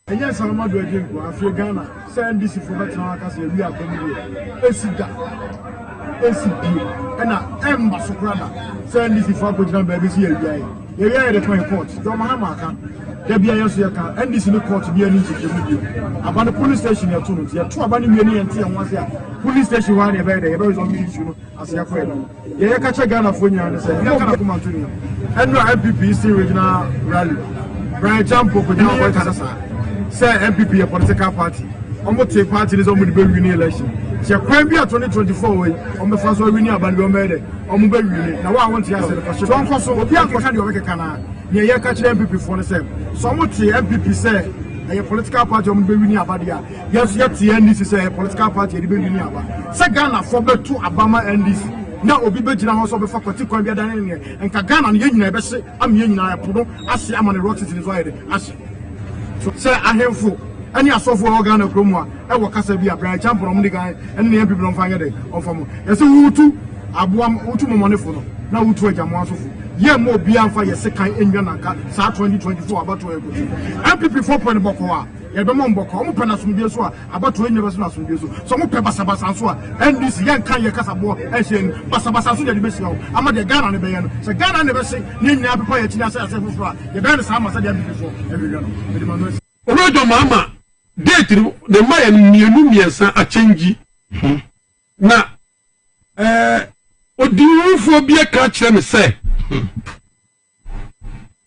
And yes, I'm not doing it. I feel Ghana. Send this for better. I can say we are coming here. ACP. And I am Masokrada. Send this for putting on babies here. Yeah, the point court. Don't Mahamaka. There be a yes, and this in the court to be an issue. About the police station, you're two. You're two about me and once here. Police station one every day. There is only issue as a friend. Yeah, catch a Ghana for you and say, you can't come to you. And no MPP regional rally. Brian Champo, say MPP a political party. Almost a party is only the winning election. She can be at 2024 way. On the first winning about your murder. On the winning. Now I want to answer the question. Don't cause so be a question you make a canal. Yeah, catch MPP for the same. So much MPP say a political party on the winning about the yes, yet the NDC say a political party the winning about. Say Ghana for the two Obama NDC. Now obi begina ho so be fa kwati kwan bia dan ne enka Ghana no yenyina be se am yenyina ya podo ase am ne rock city so ayede ase so say ahemfo ani asofo Ghana kromu a e wo kasa bia Brian Champo no de gan ene ne people no fa yede onfamo yese wutu aboam wutu momonefo no na wutu agamo asofo ye mo bia amfa yese kan enwa nanka sa 2024 abato ego MPP 4 boko a ye be mo mboko mo pena sumdie so a abato enwa be so na sumdie so mo pe basabasa so a NDC ye kan ye kasabo e hyen basabasa so de be sia o ama de Ghana ne be ye no se Ghana ne be se ne nyina pepa ye tina se fofo a ye be ne sa ma se de MPP so e be no e de mando Oredo mama date the maye mienu miensa a change na odiwufo bia ka kire me se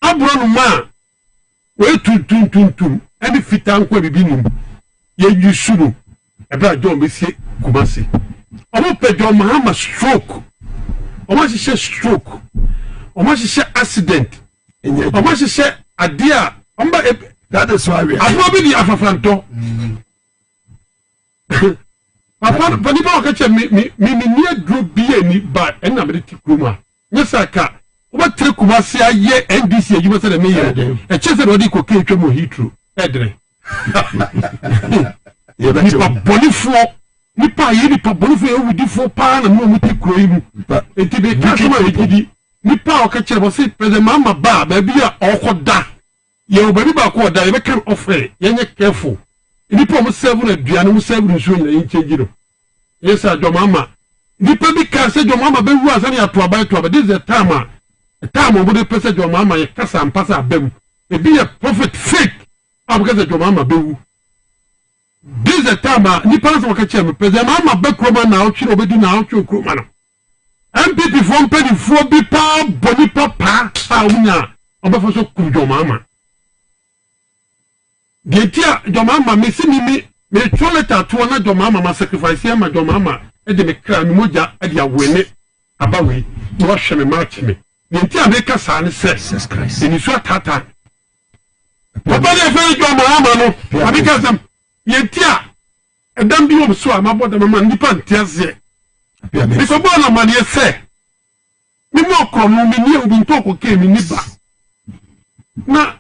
abro no ma we tuntuntuntum eni fitan kwa bibi nim ye yusuru ebra John besie Kumasi omo pe John Mahama stroke omo hye stroke omo hye accident omo hye adia omba that is why we are afobi di afafanto papa pani ba ka che mi nie dro bia ni ba ena me ti kroma nyesaka oba tre Kumasi aye NDC ajuma se de me ye e che se do di ko ke twemo hitro edre nipa bonifo nipa ye nipa bonifo e wudifo pa na mo ti kro yi mu enti be ka so ma ejidi nipa o ka che bo se president mama ba bia okoda ye obani ba ko da ye be kan offer ye nye careful nipa mo serve na duane mo serve nso na yin chejiro yes adwomama nipa bi ka se adwomama be wu asani ato aba this is the time obo de pese adwomama ye kasa mpasa abem e bi a prophet fake abukase adwomama be wu this is the time nipa so ka che me pese mama be kroma na otwire obedi na otwire kroma no MPP from pedi fo bi pa boni papa a unya obefo so ku adwomama Getia Jomama mesi me choleta to na Jomama ma sacrifice ma Jomama e de me kra mi moja e de awene abawe no hwe me match me ntia me ka sa ne se Jesus Christ ni so tata papa de fe Jomama no abika sam yentia edam bi wo so ma boda mama nipa ntiaze me so bo na mane se me mo kromo me ni obi ntoko ke mi niba na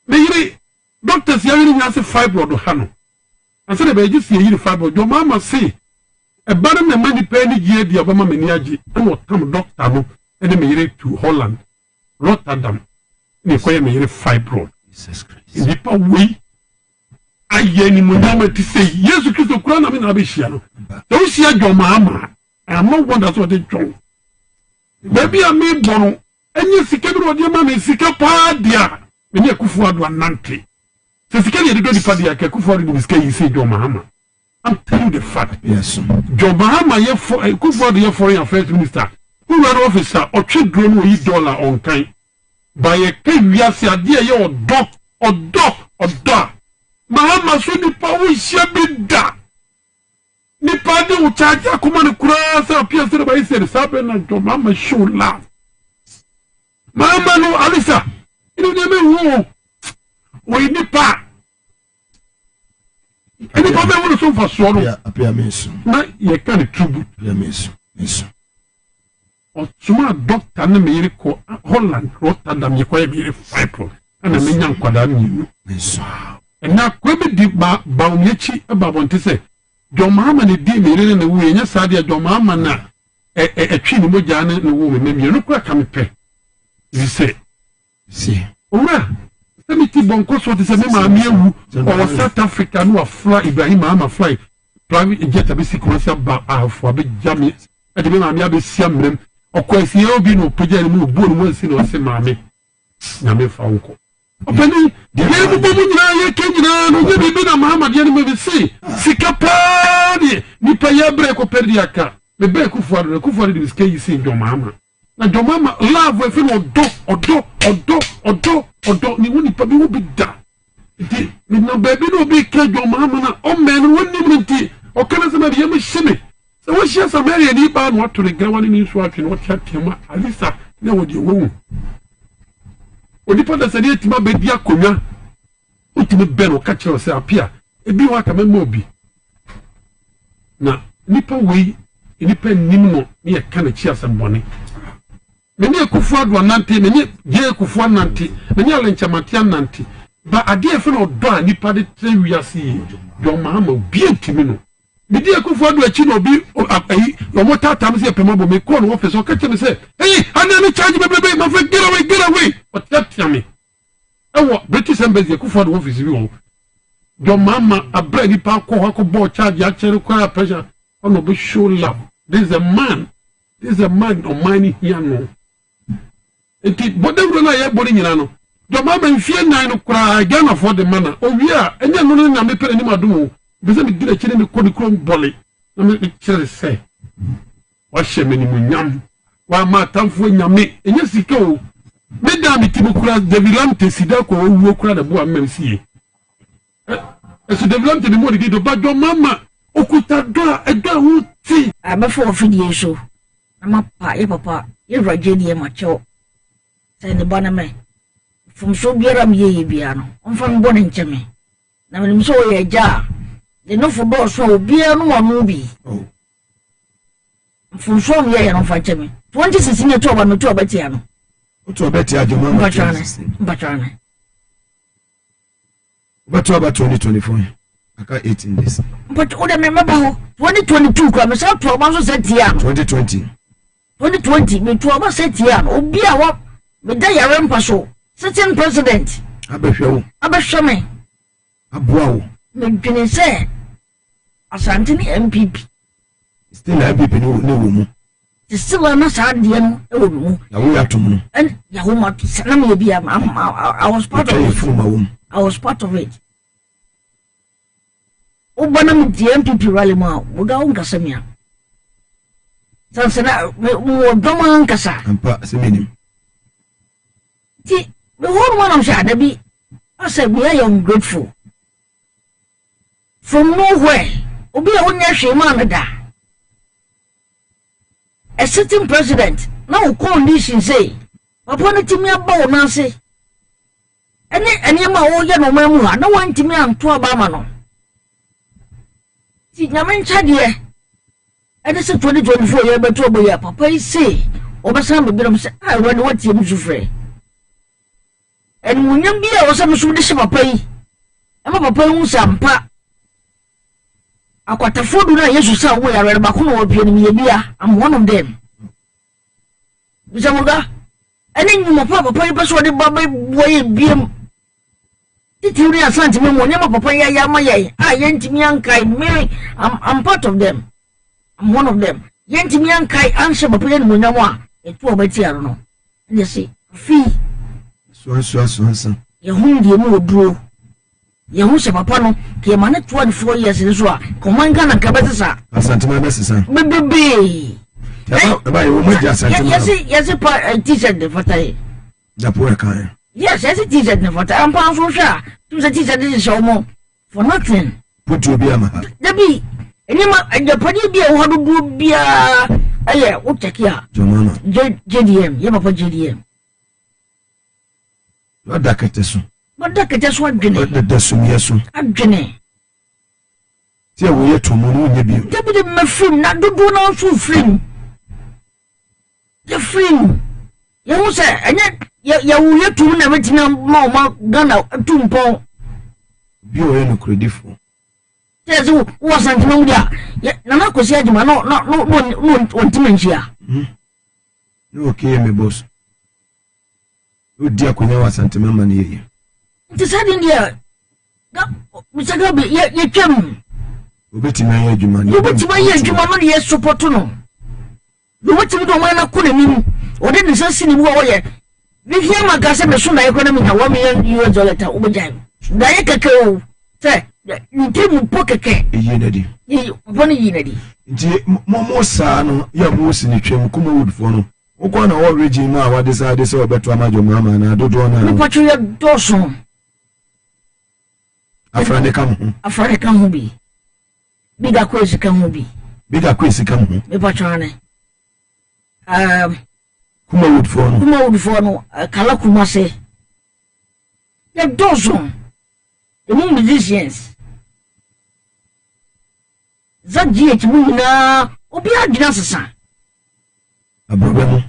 me yiri doctors ya really has a fibroid hano and so they just see you fibroid your mama say e bare na mani pe ni gie dia ba mama ni agi and what come doctor no e de me to Holland Rotterdam ni ko ye me fibroid Jesus Christ ni pa we aye ni mo na ti say Jesus Christ kura na me na be hia no so hia your mama I'm not wonder so they john baby am me bono enye sika bi ro de mama sika pa dia me ni akufu ado anante c'est ce qu'il y a de dire à quelque fois de ce qu'il ici John Mahama. I'm telling you the fact. Yes. John Mahama ye for the foreign affairs minister. Who ran officer or check drone with $1 on kind. By a cave we are idea ye or dog. Mahama so the power shabi da. Ni pade u charge akuma ni kurasa appear to by said sabe na John Mahama show love. Mahama no Alisa. You know me we nipa any problem we so for so no appear means na ye can tribute means o suma doctor na me ko Holland Rotterdam ye ko ye be five na me nya nkwada ni means na ko be di ba onyechi e ba bonte se John Mahama ne di me ne wu nya sade John Mahama na twi ni moja ne wu me me no ko ka me pe you say see ora Semi ti bonko so te se me maame ewu o South Africa no afla Ibrahim ama fly private jet abesi commercial ba afo abe jame e de me maame abesia mrem okwasi e obi no pagya ni mu obo no wansi no se maame na me fa wonko opani ye bu bo nyina ye kenyina no ye bi na Muhammad ye ni me si sikapani ni paye bre ko perdi aka me be ku fuare de biske yi sin do mama na do mama love we fi no odo ni woni pa bi wo bi da di ni na baby no bi ka do mama na o men woni mti o kana se ma bi yem shime se wo shia Samaria ni ba no to regra wani ni so atwe no tiatema alisa na wo di wo onipa da se de tima be di akonwa utimi be no ka kire se apia ebi wa ka mema obi na nipa we nipa nim no ne ka na chi asembone meni ekufu ado nante meni je ekufu nante meni alenchamatia nante ba ade efe no do a nipa de trewiase do mahama obi antimi no medi ekufu ado achi no obi ayi yo motata me se pema bo me ko no office o ka che me se hey ana me charge bebe ma fa get away what that me ewo British embassy ekufu ado office bi wo do mama abra nipa ko bo charge a chere kwa pressure ono be show love. This is a man on money here no. Enti bodem na ye bodi nyina no. Do mama mfie nan no kra Ghana for the man. O wi a enya no na me pere ni madum. Be se me dire kire me kodi krom bole. Na me kire se. Wa hye me ni munyam. Wa ma tamfo nyame. Enya sika o. Me da me tibu kra devilante sida ko wo kra da bo amem sie. Eso devilante ni mo di do ba do mama okuta do edo wuti abafo ofidie so amapa ye papa ye ragedie macho sai ne bana me fum so biara me ye bia no onfa mbo ne ncheme na me so ye ja de no fo do so bia no wonu bi fum so me ye no fa ncheme 2016 ne to ba no to ba tia no to ba tia adwuma mbachane but about 2024 aka 18 days but o de me meba ho 2022 kwa me sa to ba so setia 2020 me to ba setia obi a wo me da yare mpa so sitting president abehwe me aboa wo me dwene se asante ni MPP still MPP no wo mu still na sa de no e wo mu ya wo atom no and ya wo ma na me bia I was part of it. I was part of it. Ubanam DMPP rally ma uga ungasamia. Sansana mo doma nkasa. Ampa semini. Ti the whole one of Shada be I said we are ungrateful. From nowhere, obi a wonya hwema da. A sitting president now condition say upon it me about Maase. Any ma wo ye no mamu ha na wantimi anto abama no. Ti nyame ncha de e se 2024 ye beto oboya papa yi say obasan be binom say ah wani wati em sufre. En munyam bia wo se me so de hye papa yi. Ama papa yi hu sampa. Akwatafo du na Yesu sa wo yare ba ko no wo pie ni me bia am one of them. Bisamuga ene nyuma papa yi beso de baba boye biem. Titiri asante me mo nyama papa ya ma ye yentimi ankai me I'm part of them. I'm one of them. Yentimi ankai anshe papa ye mo nyama etu obati aro no. Ye say fi so ye hundi mu oduro ye hu se papa no ke ma ne 24 years ni so a komanga na kabetisa asante me besisa bebe ba ye wo maji asante me yes pa t-shirt de fatai da poe kan. Yes, as it is at the water. I'm pound so sure. To the teacher, this is more for nothing. Put your beer, The bee, and the pretty beer, how to do beer. Yeah, what take here? JDM, you have a JDM. What that But that is what Jenny. The Sumiasu. I'm Jenny. See, we are to Monu, maybe. Deputy, my friend, not do no so free. The friend. You say, and yet. Ya wuye tu na wetina ma Ghana tumpo bi o ye no creditful tezu wo santima mu dia na na kosi adwuma no ontimanchia no okay me boss o dia konya wa santima ma na ye Decide India. Mr. Gabi, ye chum. Obeti na ye juma. Obeti ma ye juma no ye support no. You want to do when I couldn't mean. Or didn't say ni wo ye. Bi hia magase me so na economy na $1 million obejan. Da ye keke o. Say, you tell pocket. Ye nadi. Ye boni ye nadi. Nti mo sa no ya mo si ni twem kuma wood fo no. Wo na wo region ma wa decide say obeto amajo mama na dodo na. Me patcho ye doso. Afrane kam ho bi. Biga kwesi kam ho bi. Me patcho ne. Kuma wood for no. Kala kuma se. Ye doso. The musicians. Zaji na obi adina sesa. Abrobemo.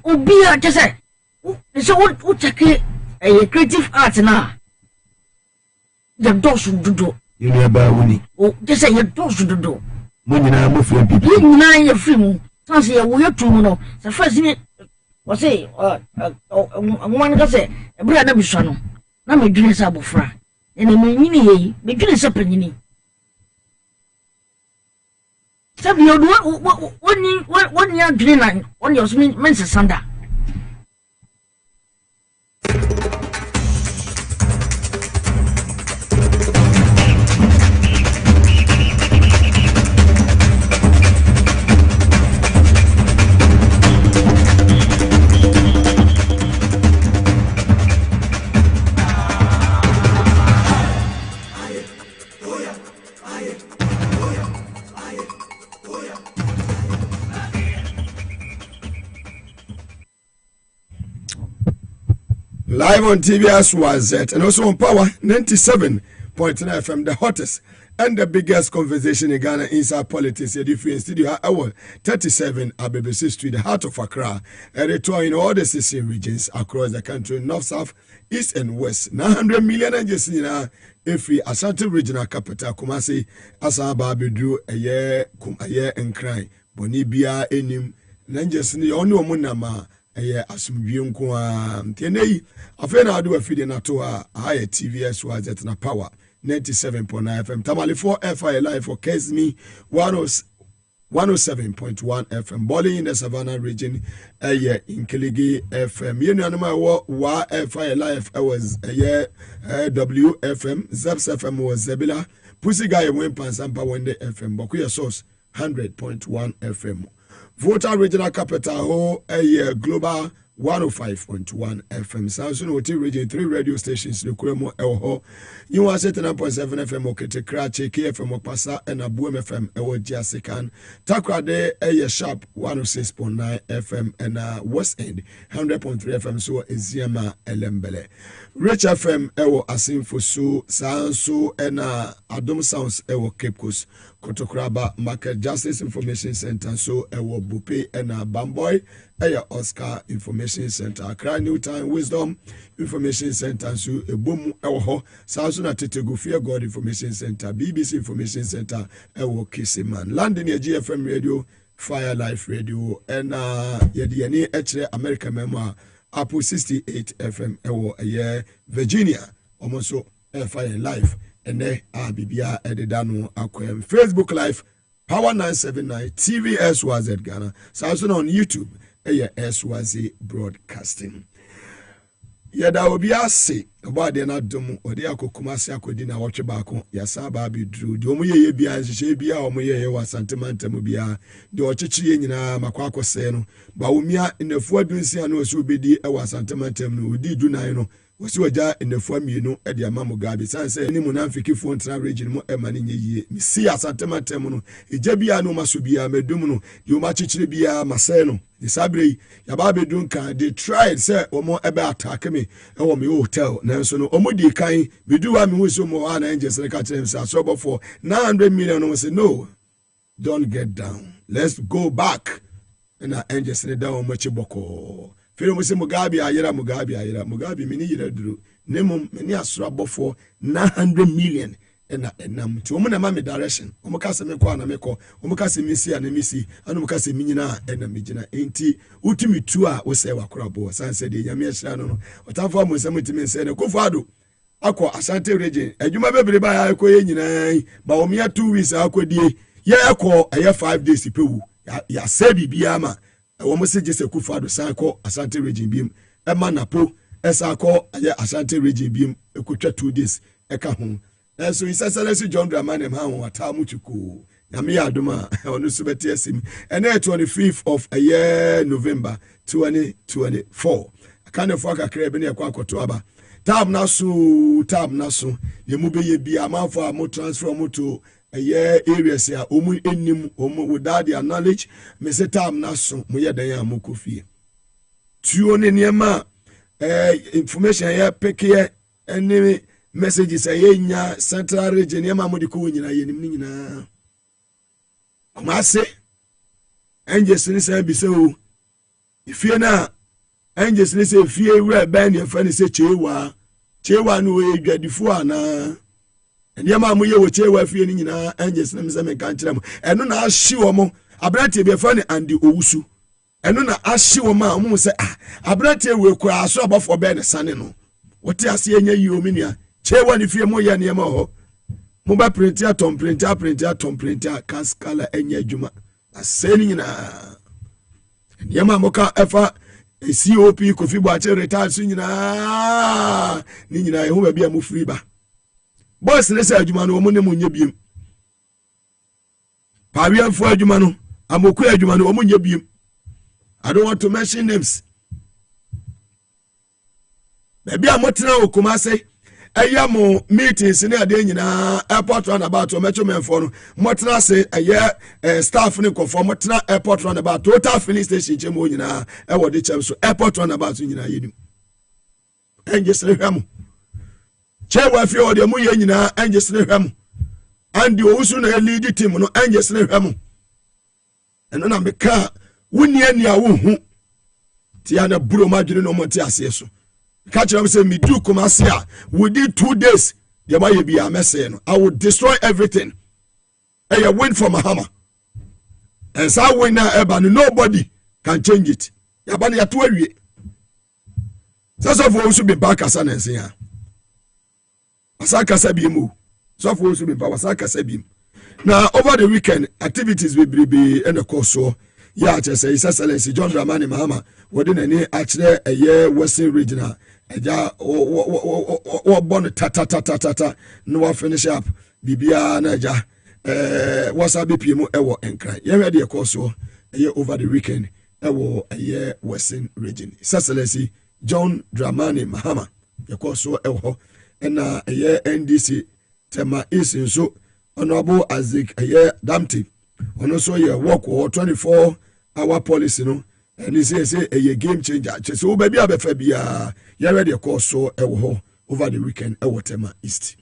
Obi a just say wo check a creative art na. The dosu dodo. You know about woni. Oh, just say you dosu dodo. Mo nyina mo free people. You nyina ye free mu. Sans ye wo yetu mu no. Say first ni wo say one ka say e bra na biswa no. Na me dwene sa abofra. Ene me nyini ye, me dwene sa panyini. Sabi you woni ya dwene na on your mense sanda. Live on TBS was it, and also on Power 97.9 FM, the hottest and the biggest conversation in Ghana inside politics. The different studio hour 37 at BBC Street, the heart of Accra, and a tour in all the 16 regions across the country, north, south, east, and west. 900 million and just every Ashanti regional capital, Kumasi, Asaba Bedru, a year and cry, Bonibia, Enim, Nanjas, the only woman. Eye asumdwe nko a ntenei afena adu afide na to a high TVS was at na Power 97.9 FM Tamale 4 FI live for Kesmi 107.1 FM Bowling in the Savannah region in Kiligi FM yenu anuma wa FI live was WFM Zaps FM was Zebila Pussy Guy Wimpan Sampa Wende FM Bokuya Source 100.1 FM Volta Regional Capital ho a global 105.1 FM. Samson Oti Region 3 radio stations no kuremo ho. You are 79.7 FM Okete Krache KFM Opasa and Abuem FM ewo Jasikan. Takra de a sharp 106.9 FM and West End 100.3 FM so Eziama Elembele. Rich FM ewo Asimfo so Sanso and Adom Sounds ewo Cape Coast. Kotokraba Market Justice Information Center so ewo Bupe and Bamboy Eya Oscar Information Center Accra New Time Wisdom Information Center so Ebomu ewo ho Southern Tetegu Fear God Information Center BBC Information Center ewo Kisiman London GFM Radio Fire Life Radio and yedi echere America Memo Apple 68 FM ewo Virginia almost Fire Life and they are Bibia Edidano Aquem Facebook Live Power 979 TVS was at Ghana. So on YouTube SYZ Broadcasting. Yada obia se about the Nadum or the Akokumasi Akodina Watchabako, Yasaba be drew. The Omoye Bia and Shabia or Moye was Santamanta Mubia, the Ochichi in Makwako Seno, Baumia in the 4 Dunsiano Subidi, I was Santamantem, who did do nine. Was you in the form you know at the Mugabe Maase say any monafiki phone region mo emani ye mi see asantema temuno ejabia no masubia medumuno you machichire bia maseno the sabre yababe dunka they tried say omo ebe attack me e wo me hotel nanso no omo di kan me do wa me hu so mo ana angels ka tell say so for 900 million no say no don't get down let's go back and angels ne down mo chiboko Fero mo se Mugabe Mugabe mini yira duru nemum meni asrabo for 900 million enam ti omo na ma me direction omo ka se me kwa na me ko omo ka se misi ana misi ana omo ka se minyina ena megyina enti utimi tu a wo se wakorabo san se de nyame ahira no otamfo mo se mutimi se ne kofado akọ Asante region adwuma bebre ba ya akọ ye nyina ba o mia 2 weeks akọdie ye akọ 5 days pewu ya se bibia ma wo mo se jese Kufado san akọ Asante region biem e ma napo esa akọ Asante region biem ekotwa 2 days eka ho so His John Dramani Mahama wata muchuku na me adoma onu so beti asim and 25th of a year November 2024 akane fo akakra bi na ekwa akoto aba tab na so ye mu be ye bi amanfo am transfer mo to a year areas ya omu enim omu without their knowledge me say tab na so mo ye dan ya mo kofie tuo ne niema information ya peke ene messages nya central region niema mo de ko nyina ye nim nyina Maase angels ni say bi say o ifie na angels ni say fie wura ban ne fa ni say chewa no we dwadifo ana niema mo ye wo chewa fie ni nyina angels ni say me kan kire mo eno na ahye wo mo abrante bi fa ni andi owusu eno na ahye wo ma mo say abrante we kwa aso abafo be ne sane no wote ase enya yi ominia chewa ni fie mo ye niema ho mo ba printer tom printer kaskala enya adwuma aseni nyina niema mo ka efa COP Kofi Boache retire so nyina ni nyina ho ba bia mo free ba boss ne say adwuma no mo ne mo nya biem pawianfo adwuma no amoku adwuma no mo nya biem I don't want to mention names baby amotena okuma say ayamo meetings ne ade nyina airport runabout o mecho menfo no motena say staff ne konfo motena airport runabout total filling station chemo nyina e wo de chem so airport runabout nyina yenim enjesre hwam chewa fi o de mu ye nyina enjesre hwam andi owusu na lead team no enjesre hwam eno na meka woni ani a wo hu ti ana buro madwene no monte ase so catch them say me do come asia within 2 days there might be a mess no I will destroy everything and you win for Mahama and so win now eba nobody can change it ya ba ya to awie so for should be back as an ensia asaka sabimu so for should be back asaka sabim now over the weekend activities will be in the course so yeah just say His Excellency John Dramani Mahama within any actually a year Western regional eja o bon ta no wa finish up bibia na eja wasabi pm ewo enkran ye hwe de course so over the weekend ewo a Western region His Excellency John Dramani Mahama ye course so ewo na NDC tema is so honorable Azik Damti ono so ye work 24-hour policy no and he say a game changer so baby abefa bia you ready course so ewo over the weekend ewo Tema East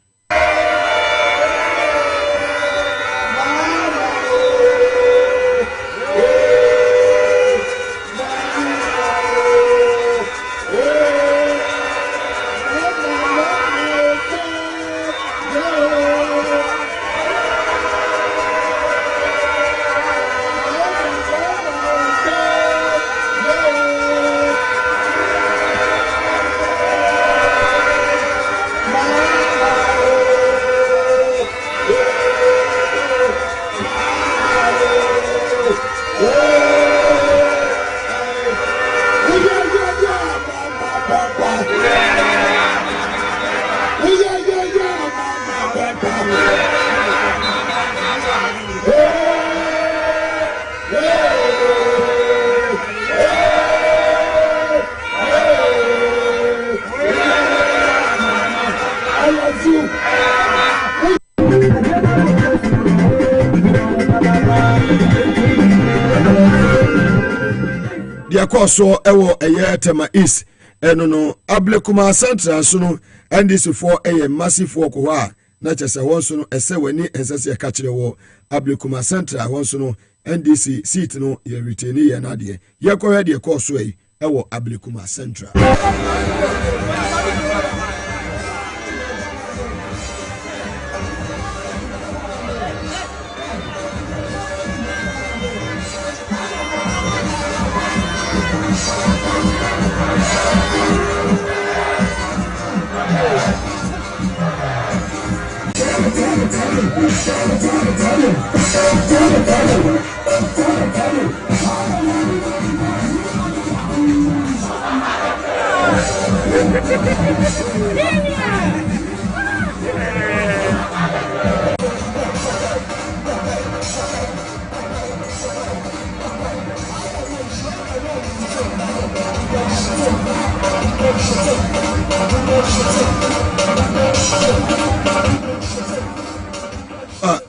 dia koso ewo Tema East eno no Ablekuma Central so no NDC for massive work ho a na chese won so no ese wani ensese ka kire wo Ablekuma Central won so no NDC seat no ye retain ye na de ye ko he de koso ewo Ablekuma Central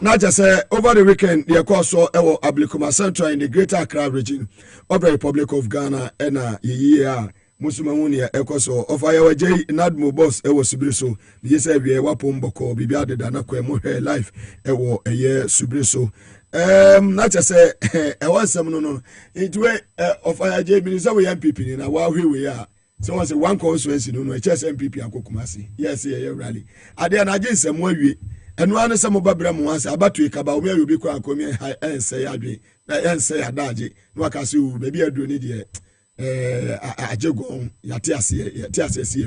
Not just over the weekend, the Akoso Ewo Ablikuma Central in the Greater Accra region of the Republic of Ghana and year Musumawunia Ekoso of our J Nadmo boss Ewo Subriso, the yes, we are Wapomboko, Bibiade Danako Mohe life Ewo a year Subriso. Not just I was some no, it way of our J Minister we MPP in a while here we are. So I say one constituency, no, just MPP and Kokumasi. Yes, yeah, rally. I did not just some way. And one is some of Babram once about to Kaba, where you be quite come and say, and say, Adaji, Wakasu, maybe I do need a jogon, Yatias,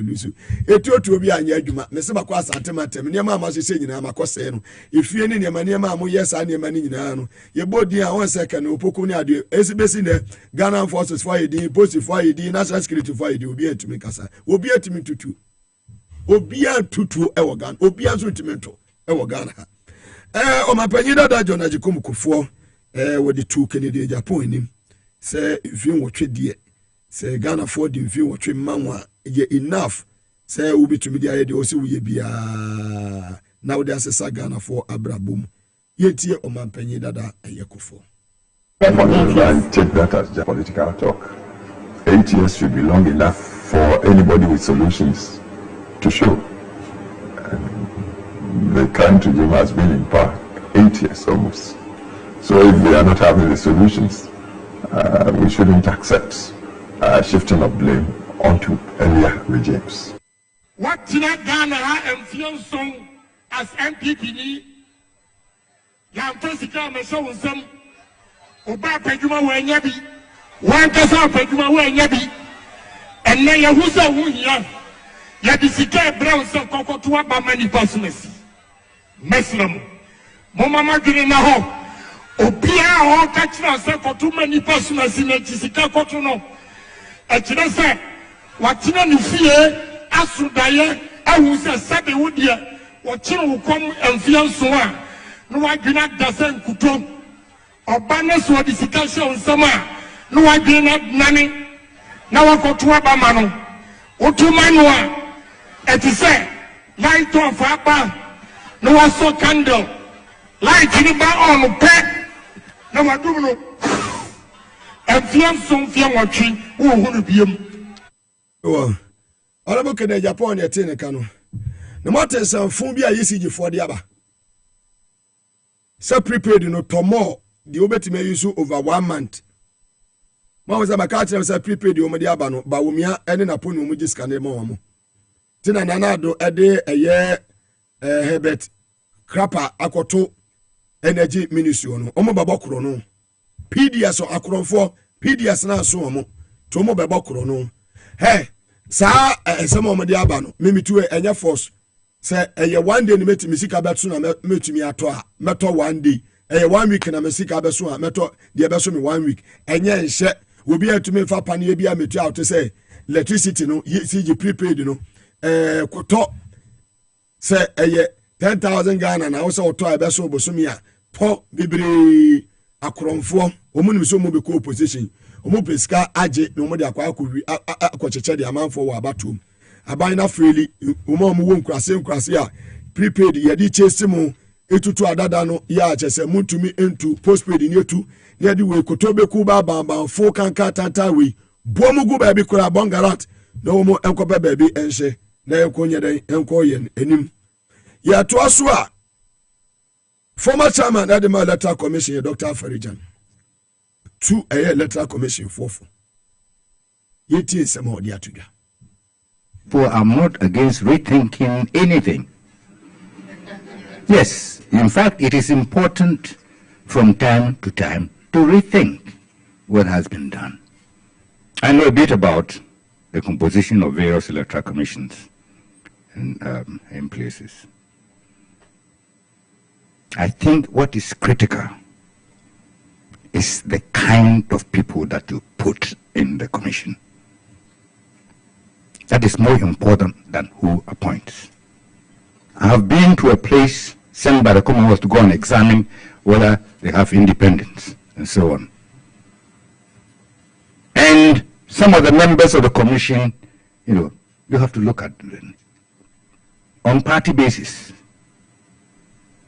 Lusu. It ought to be a Yajuma, Mr. Macquas, Antematem, near Mamma, saying, I'm a coseno. If you any money, Mamma, yes, I near Manino. Your body, 1 second, Opokunia, Esibes in the Ghana forces for you, post for you, national security for you, will be to me, Casa, will be to me to two. Obia tutu ewogan, Obia Zutimento. Ewo Ghana. O mapanyida da John Ajikum Kufo with the 2 Canadian Japan him. Say if you watch it, say Ghana for the if you watch manwa ye enough. Say ubi to me the idea also we be now there's a Ghana for Abrabum. Yet ye o mapanyida da Yakufo. I take that as just political talk. 8 years should be long enough for anybody with solutions to show. The current regime has been in power 8 years almost. So if we are not having the solutions, we shouldn't accept shifting of blame onto earlier regimes. What Tina Ghana and Fion as MPP, Yantasika Meso some Oba Pejuma Wanyabi, one Casa Pejuma Wanyabi, and Naya Husa Wunya, Yadisika Brown so Coco to Abamani Personas. Muslim, Mama Grina Ho, Obia or Kachina said for too many persons in a Jessica Cotono. A Chinese, what you fear, Asudaye, I was a Sabi Woodia, what Chino will come and feel so. No, I do not dozen Kuton or banners or discussion on summer. No, I do not nanny. Now I go to Abamano. Otumanua, it is said, light on Fapa. No one saw candle. Light in the bar on pet. No one do no. And fear some fear watching who will be him. Oh, I look at the Japan at Tenecano. No matter some phobia easy for the other. So prepared no tomorrow. The obeti may use over 1 month. Mama Zamakati was a prepared you Madiabano, Bawumia, and in a pun mujis canemo. Tina Nanado a day a year. Hebet Krapa Akoto Energy Ministry no omo babokro no PDS o akronfo PDS na so omo to omo babokro no he sa some omo de aba no memitu enye force say eye 1 day ni metimi sika beto na metumi ato a meto 1 day eye 1 week na mesika beso a meto de beso me 1 week enye nhye obi atumi fa pane bia metu out say electricity no CG prepaid no koto say eye 10,000 Ghana na also to abeso bosumi a po bibre akronfo omunim so mo be ko opposition omo peska age no mo de akwa akocheche de amanfo wa abatom aban na freely omo wo nkrase a prepaid ye di chase mo etutu adada no ya chese mutumi into postpaid ni etu ye di we kotobe ku ba fo kanka tanta we bomugu ba bi kura bongarat no mo enkope ba bi enhye na enkonye den enkoye enim ya to aso a former chairman at the electoral commission Dr. Farijan to a electoral commission for it is some audio to go. For I'm not against rethinking anything. Yes, in fact, it is important from time to time to rethink what has been done. I know a bit about the composition of various electoral commissions. in places. I think what is critical is the kind of people that you put in the commission. That is more important than who appoints. I have been to a place sent by the Commonwealth to go and examine whether they have independence and so on. And some of the members of the commission, you have to look at them on party basis.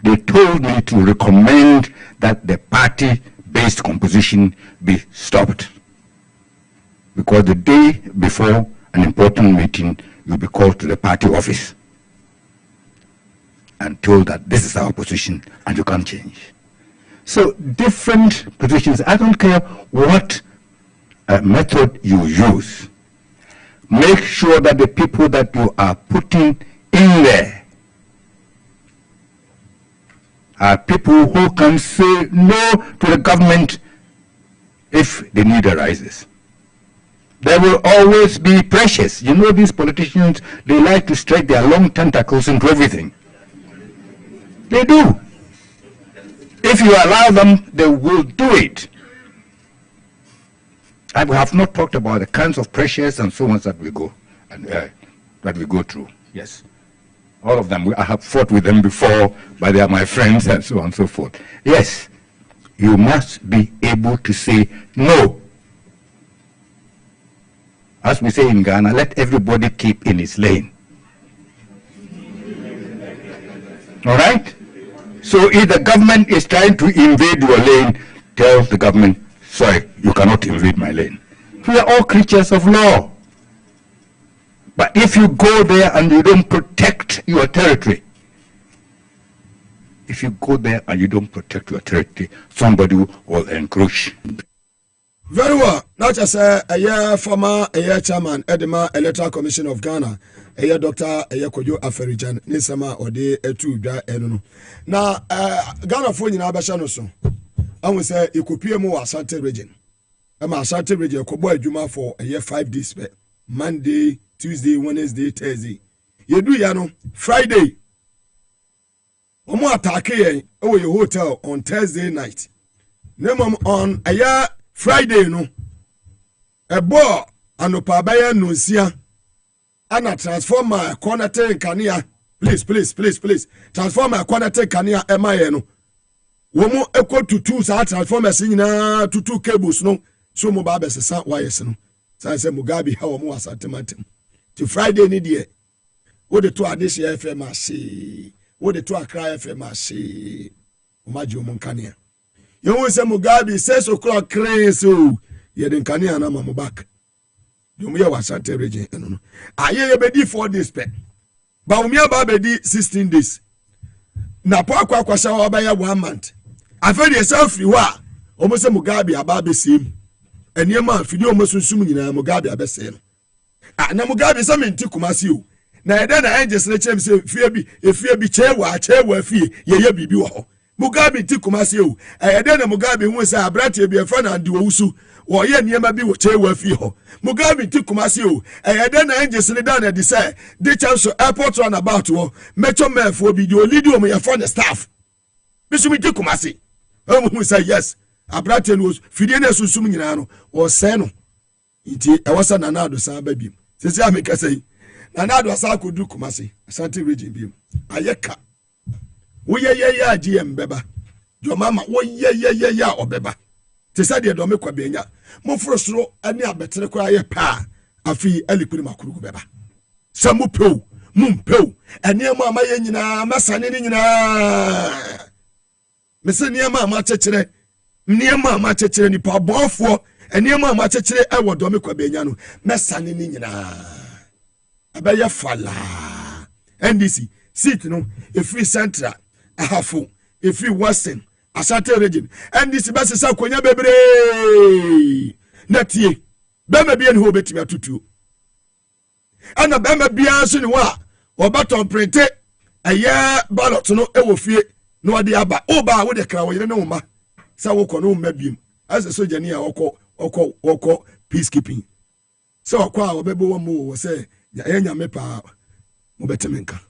They told me to recommend that the party-based composition be stopped, because the day before an important meeting, you'll be called to the party office and told that this is our position and you can't change. So different positions, I don't care what method you use. Make sure that the people that you are putting in there are people who can say no to the government if the need arises. There will always be pressures. You know, these politicians, they like to stretch their long tentacles into everything. They do. If you allow them, they will do it. I have not talked about the kinds of pressures and so on that we go through. Yes. All of them, I have fought with them before, but they are my friends and so on and so forth. Yes, you must be able to say no. As we say in Ghana, let everybody keep in his lane. All right? So if the government is trying to invade your lane, tell the government, sorry, you cannot invade my lane. We are all creatures of law. But if you go there and you don't protect your territory, somebody will encroach. Very well. Now just a year former chairman Edema Electoral Commission of Ghana, a year Dr. Kojo Aferijan, Nisama or de etu dra enono. Now Ghana for in Abashano so. I will say you could pay more Asante region. Asante region Kobo Juma for a year 5 days. Monday, Tuesday, Wednesday, Thursday. You do yano Friday. Omo attack over your hotel on Thursday night. Name on a year Friday no. A boy anopa baya nunsia. Ana transformer cornete kania. Please. Transformer cornete kania emaye no. Womo equal to 2 sa transformers nyina to 2 cables no. So mo ba besesa wires no. Say Mugabe ha womo asante matem. To Friday ni die. Wo de to Adesi FM ase. Wo de to Accra FM ase. Omaji omo kania. You won't say Mugabe 6 o'clock crazy. You didn't can hear my back. You may have Asante region. I hear be 4 days. But we have be 16 days. Na kwa kwasha by 1 month. I feel yourself you are almost a Mugabe about the same. And your man, if you almost assuming Mugabe abesel. Na Mugabe something to Kumasi. Na then I just let him say, if you be chair fee, ye be. Mugabe ti Kumasi o then Mugabe hu say abrate be fa na de owusu wo ye niema bi wo chewa fi ho Mugabe ti Kumasi o then angels ni down dey say dey chance airport run about wo metro mefo bi dey lead o me for the staff bisumi ti Kumasi hu say yes abrate no fidie na susum nyina no wo say no iti wasa na nado san ba bim sesi ameka say na nado asa ko du Kumasi Asante region bim ayeka wo ye GM beba jo mama wo ye obeba te say de do me kwa benya mo frosro ani abetere kwa ye pa afi alikuri makuru beba samu pew mum pew ani ama ye nyina masane ni nyina mese ni ama chechire ni ama chechire ni pa bonfo ani ama chechire e wo do me kwa benya no masane ni nyina abaye fala NDC seat no e free central ahafo efi western Asante region and this best say konya bebre natie bema bia ne ho betimi atutu ana bema bia so ne wa obaton printe aye ballot no e wo fie no de aba oba wo de kra wo yire ne wo ma sa wo kɔ no ma biem as soja ni a okɔ peacekeeping so okɔ a obebo wo mo wo say ya nya me pa Mobetemenka.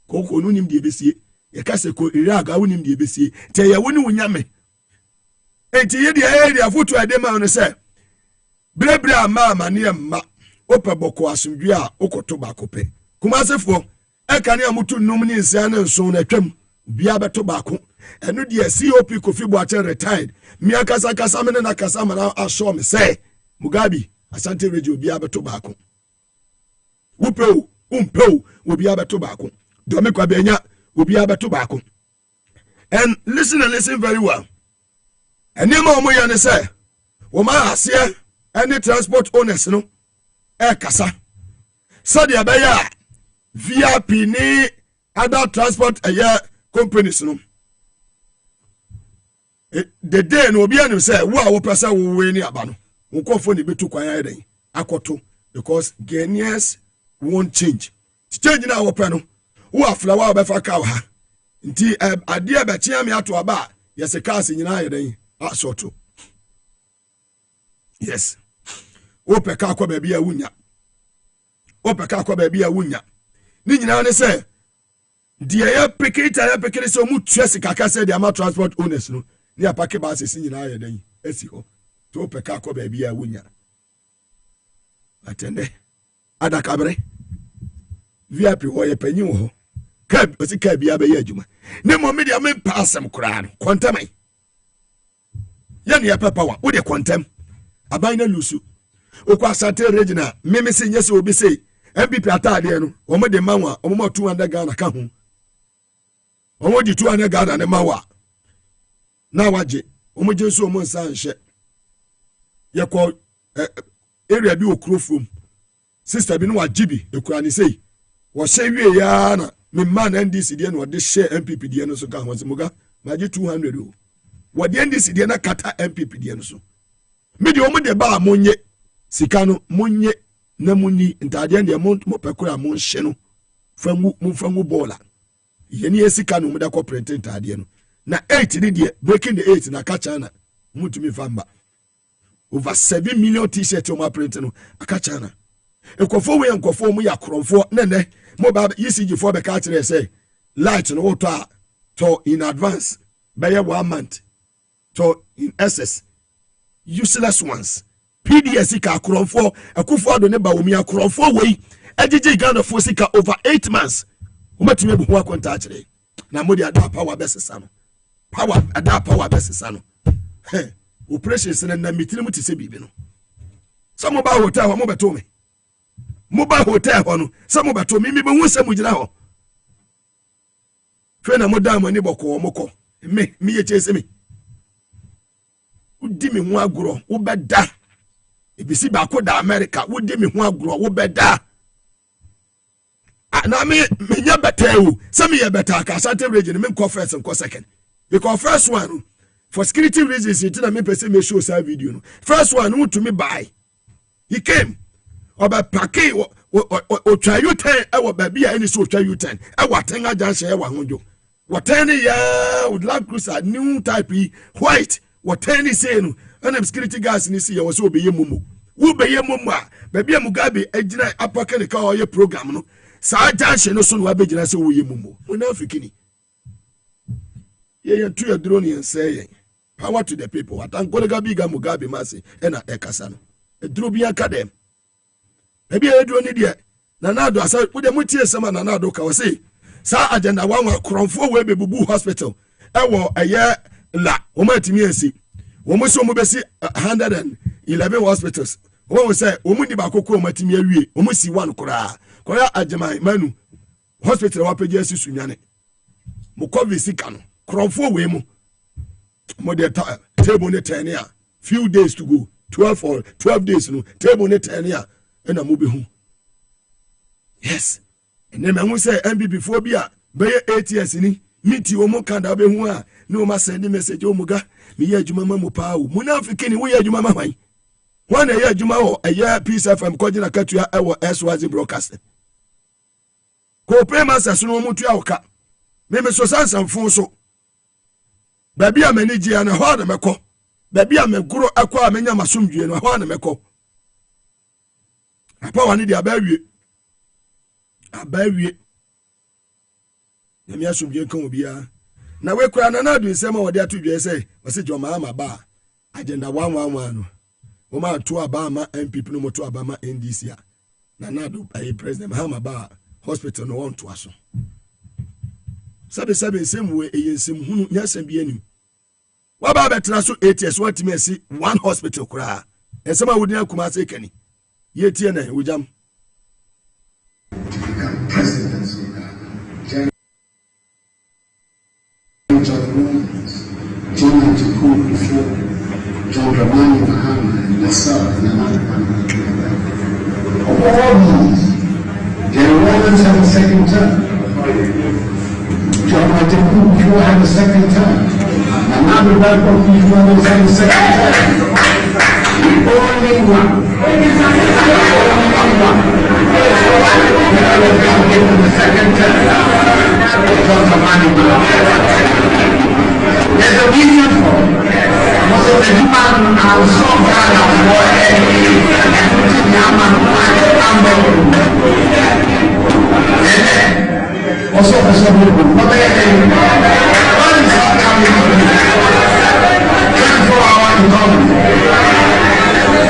Koko no nim de besie. Ye ka se ko iraga wonim de besie. Te ye woni wunyame. Enti ye de area foto ade ma no se. Brebre ama ne ma. Ope boko asumdwe a okoto ba kope. Kumasefo eka ne amutu num ne nsia ne nso na twam. Bia beto baako enu de COP Kofi Boateng retired mi akasa kasa me na kasa ma na asho me say Mugabe Asante Radio bia beto baako wupeu umpeu obi abeto baako do me kwa benya obi abeto baako. And listen very well. Enema omo ya ne say wo ma ase any transport owners no kasa sade abeya VIP ni other transport companies no the day no obi anu say wo a wo pesa wo we ni aba no nkofo ni betu kwan ya den akoto because Ghanaians won't change na wo pe no wo afla wa be fa ka ha nti ade e be chia me ato aba yes cars nyina ya den asoto yes wo pe ka akwa ba bia wunya ni nyina ne say dia ya pekita so mu tuase kaka say dia ma transport owners no ni apake ba asesi nyina ya dan esi ho to peka akọ ba bia wunya atende ada kabre VIP ho ye panyi ho ka osi ka bia ba ya adwuma ne mo media me pasem kura no kontamai ya ne ya papa wa wo de kontam aban na lusu okwa Asante regional meme se nyese obi sei MPP atade no omo de manwa omo 200 Ghana ka ho omo di 200 Ghana ne mawa na waje omo je so omo nsa nhye ye ko area bi okrofom sister bi no wajibi ekura ni sei wo hye wie ya na me man NDC de no de hye MPP de no so ka ho semuga maje 200 o wo de NDC de na kata MPP de no so me de omo de ba monye sika no monye na muni ntade de mo pekura mo hye no fangu bola yeni esika no meda ko print ntade no na 8 ni de breaking the 8 na kacha na mutumi famba over 7 million t-shirt o ma print no akacha na ekofo we nkofo mu yakromfo nene mo ba ECG for be ka kire say light no auto to in advance by 1 month to in SS useless ones PDS ka akromfo akufo ado ne ba omi akromfo we agege Ghana for sika over 8 months umatime bu ho akonta kire na modi ada power besesa no power besesa no operation sene na mitiri mu tise bibi no so mo ba hotel ho mo beto me mo ba hotel ho no so mo beto me be hu se mo gira ho fe na mo da mo ni boko mo ko me ye chese me udi me hu agoro wo beda ebisi ba ko da America wodi me hu agoro wo beda na me nya beta o se me ye beta ka Asante region me ko first and ko second because first one for security reasons it na me person me show sa video no first one who to me buy he came oba pake o try you 10 e wo ba bia any so try you 10 e wa ten aja she e wa honjo what 10 ya would like cruiser new type white what 10 say no and security guys ni see was obeye mumu wo beye mumu a ba bia Mugabe agina apaka ne ka o ye program no sa junction no so no abegina se wo ye mumu munafikini ye tu ya drone yen say power to the people atankolega biga Mugabe Maase ena ekasa no eduro bi akadem ebi eduro ni de na nado asa wo de mutie sama na nado ka wose sa agenda wanwa kronfo we bebubu hospital ewo eye la wo matimi ansi wo mo so mo besi 111 hospitals wo say wo mu ni ba kokoro matimi awie wo mo si one kora koya ajeman manu hospital wa pege asi sunwane mo covid sika no kronfo we mu mo de table ne 10 ya few days to go 12 days no table ne 10 ya na mo be hu yes ene me hu say MPP for bia be 8 years ni miti o mo kanda be hu a no ma send message o muga me ye adwuma ma mo pa o munafiki ni wo ye adwuma ma hwan wan ye adwuma o eye Peace FM ko gina katua e wo SYZ broadcast ko prema saso no mo tua oka me so sansanfo so baby a manage ya na ho na meko baby a meguro akwa amenya masomdue no ho na meko apa wani dia ba wie abawie nyame asomdwe kan obia na we kura na do nsema wo de atodwe say wose John Mahama ba agenda 111 no wo ma to aba ma MPP no moto aba ma NDC a na do ai president Mahama ba hospital no won to aso sabe nsem we eyensem hunu nyasem bi anim wa ba betra so 8 years what me see one hospital kura ensem a wodi akuma se kani ye tie na wujam John to go before Mugabe Maase and myself and another country. Of all these, they always have a second term. John before had a second term. And now the black before always have a second term. Only one. The second term. There's a reason for it. Most of the human are so bad of war and putting the man also for some people, what is not coming to me? 24-hour economy.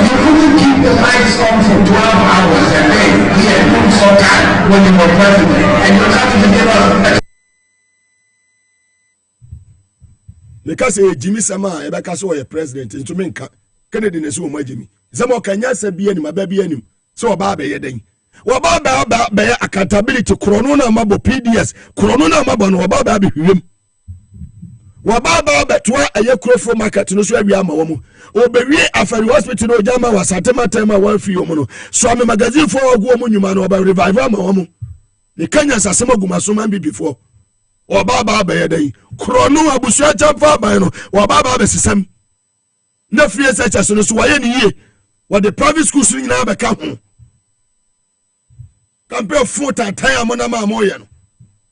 You couldn't keep the lights on for 12 hours a day here doing so time when you were president, and you're trying to give us because Jimmy Sama ebeka so ye president ntumi nka Kennedy ne so mo Jimmy Sama kanya sa bia ni mababia nim so oba ba ye den oba ba accountability krono na mabo PDS krono na mabo no oba ba hwem oba ba to aye krofo market no so awia ama wo mu obewie afari hospital no jama wasatema tema wan fi wo mu no so am magazine for ogu mu nyuma no oba revive ama wo mu ne kanya sa sema gumaso man bi before Obaba bayedai krono abusua chamfa ban no obaba besisam na free searchers no so waye ni ye what the private schools nyina be ka ho campaign for time amona ma moye no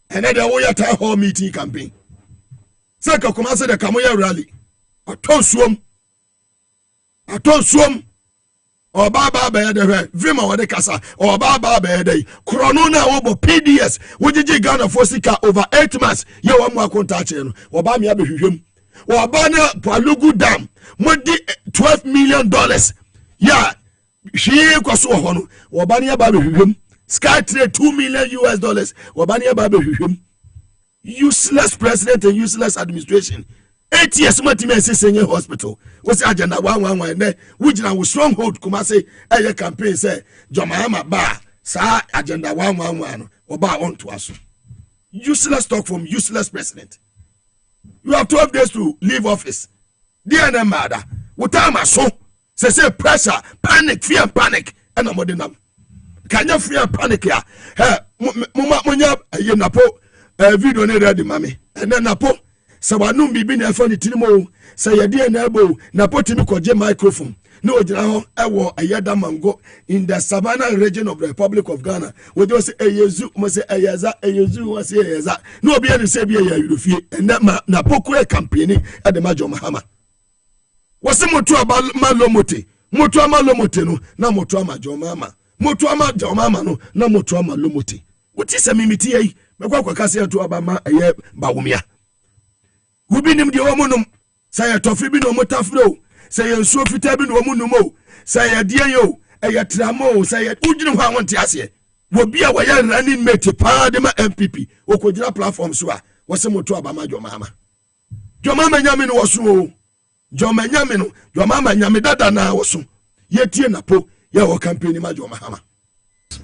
ene de wo ya town hall meeting campaign saka kuma se de kamoya rally atonsuom Obaba bayede vima wade kasa obaba bayede krono na wobo PDS wojiji Ghana for sika over 8 months ye wa mu akonta che no oba me abehwehwem oba na Palugu dam modi $12 million ya hwie kwaso ho no oba ne abehwehwem sky trade $2 million oba ne abehwehwem useless president and useless administration 8 years matime senye hospital was agenda 111 ne wujina wo stronghold kuma say eye campaign say John Mahama ba sa agenda 111 oba on to aso useless talk from useless president. You have 12 days to leave office. Dear na mother wutama so say pressure panic fear panic and amodinam can you fear panic ya munya ye napo video ne ready mami and then napo sa wanum bibi na afa ni tinimo sa yede na ebo na potimi koje microphone no ojira ho ewo ayeda mango in the Savannah region of the Republic of Ghana we just say eyezu mo say eyezu we say eyeza no obi ani say bia ya yurofie na na pokure campaign e de majo Mahama wose motu aba malomote motu amalomote no na motu amajo mama motu amajo mama no na motu amalomote woti se mimiti yi mekwa kwakase to aba ma eye bawumia Ubinim di omunum say tofi bi no motafro say enso fita bi no omunum o say die yo tramo say uginu ho awonte ase wo bia wo ya running mate pa de ma MPP okojira platform so a wo se moto abama Jomama nyame no woso o nyame no Jomama nyame dada na woso yetie napo ya wo campaign ma Jomama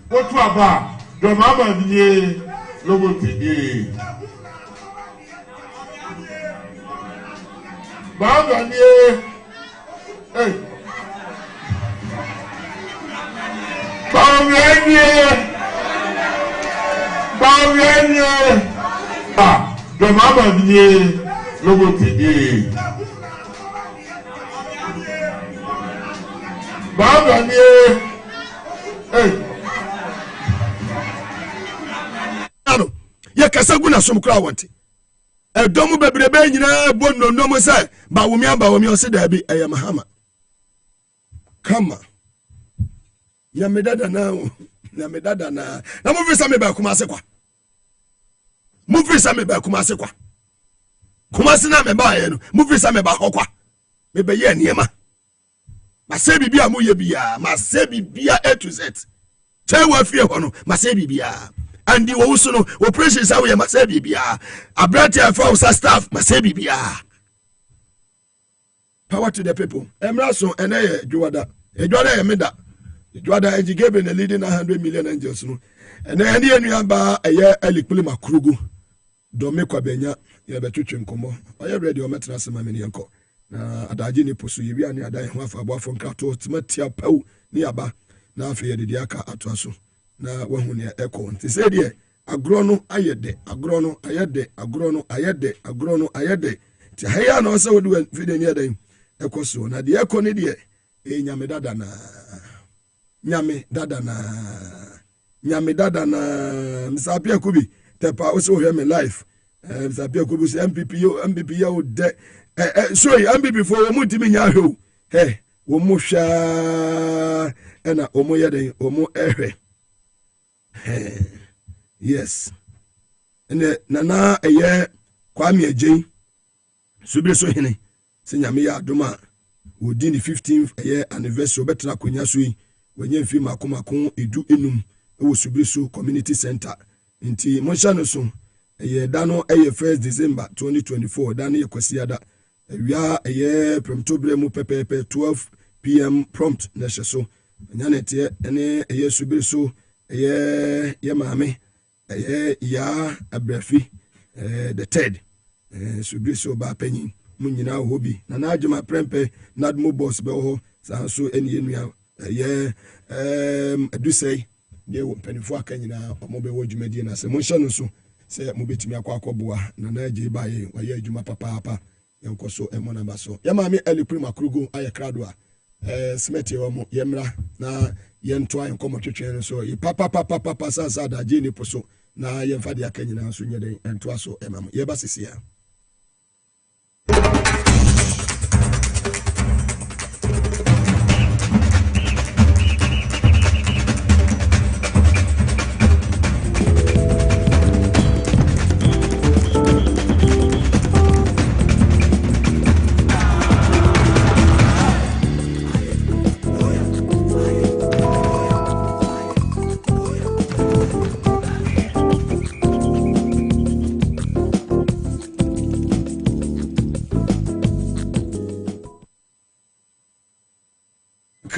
wotu aba Jomama biye loboti Bagani eh Bagani ah Jomama biye loboti Bagani eh ano ye kasagu na somkra wonte edomu bebrebe nyina bonno no mo say bawumi o se da bi eye Mahama kama ya medada na na me dada na mo visa me ba Kumase kwa mo visa me ba Kumase kwa Kumase na me ba ye no mo visa me ba kwa me be ye niema ma se bibia mo ye bia ma se bibia A to Z che wa fie ho no ma se bibia andi wo so no operation sa we ma se bibia abrati afa staff ma se bibia. Power to the people. Emraso ene Juwada. Juwada emeda. Juwada Mugabe na leading 100 million angels no. Ene enu aba eye elikpuli makrugu. Do me kwa benya ye betwetwe nkomo. Oye ready o metra sema me yenko. Na adaje ni posu ye wi ani adan ho afa abo afo nkrato timatia paw ni aba. Na afa ye de aka atoaso. Na wahu ne eko. Nti se de agro no ayede, agro no ayede, agro no ayede, agro no ayede. Ti haya no se wodu video ni adan. Ekoso na de eko ne de nyame dada na msapia kubi tepa o so hear me life msapia kubi se MPP yo de sorry MPP for wo mutimi nya hwe wo mu hwa na o mu yeden o mu ehwe yes ene nana eye Kwame Agyen subire so hene se nyame ya adoma wodi ni 15th year anniversary betra konya so yi wenye mfi makomako edu enum ewo subire so community center nti monsha no so da no 1 December 2024 da no yekwasiada awia premtobre mu pepepe 12 PM prompt na hyeso nya nete ene subire so ye maame ya abrafi the third subire so ba panyin munyina hobi na najuma prempe nadmo boss be ho sanso eni enua adusei de penifo akanyina omobe wodwumadi na se monhye no so se mobetimi akwakoboa na naje baye waye adwuma papa yenkoso emona baso ya maami elikuri makrugo aye krado a smeti wo mo yemra na yento ayen komo twetwe no so yi papa sasa da je ni poso na yemfa de akanyina so nyeden ento aso emam ye basisia.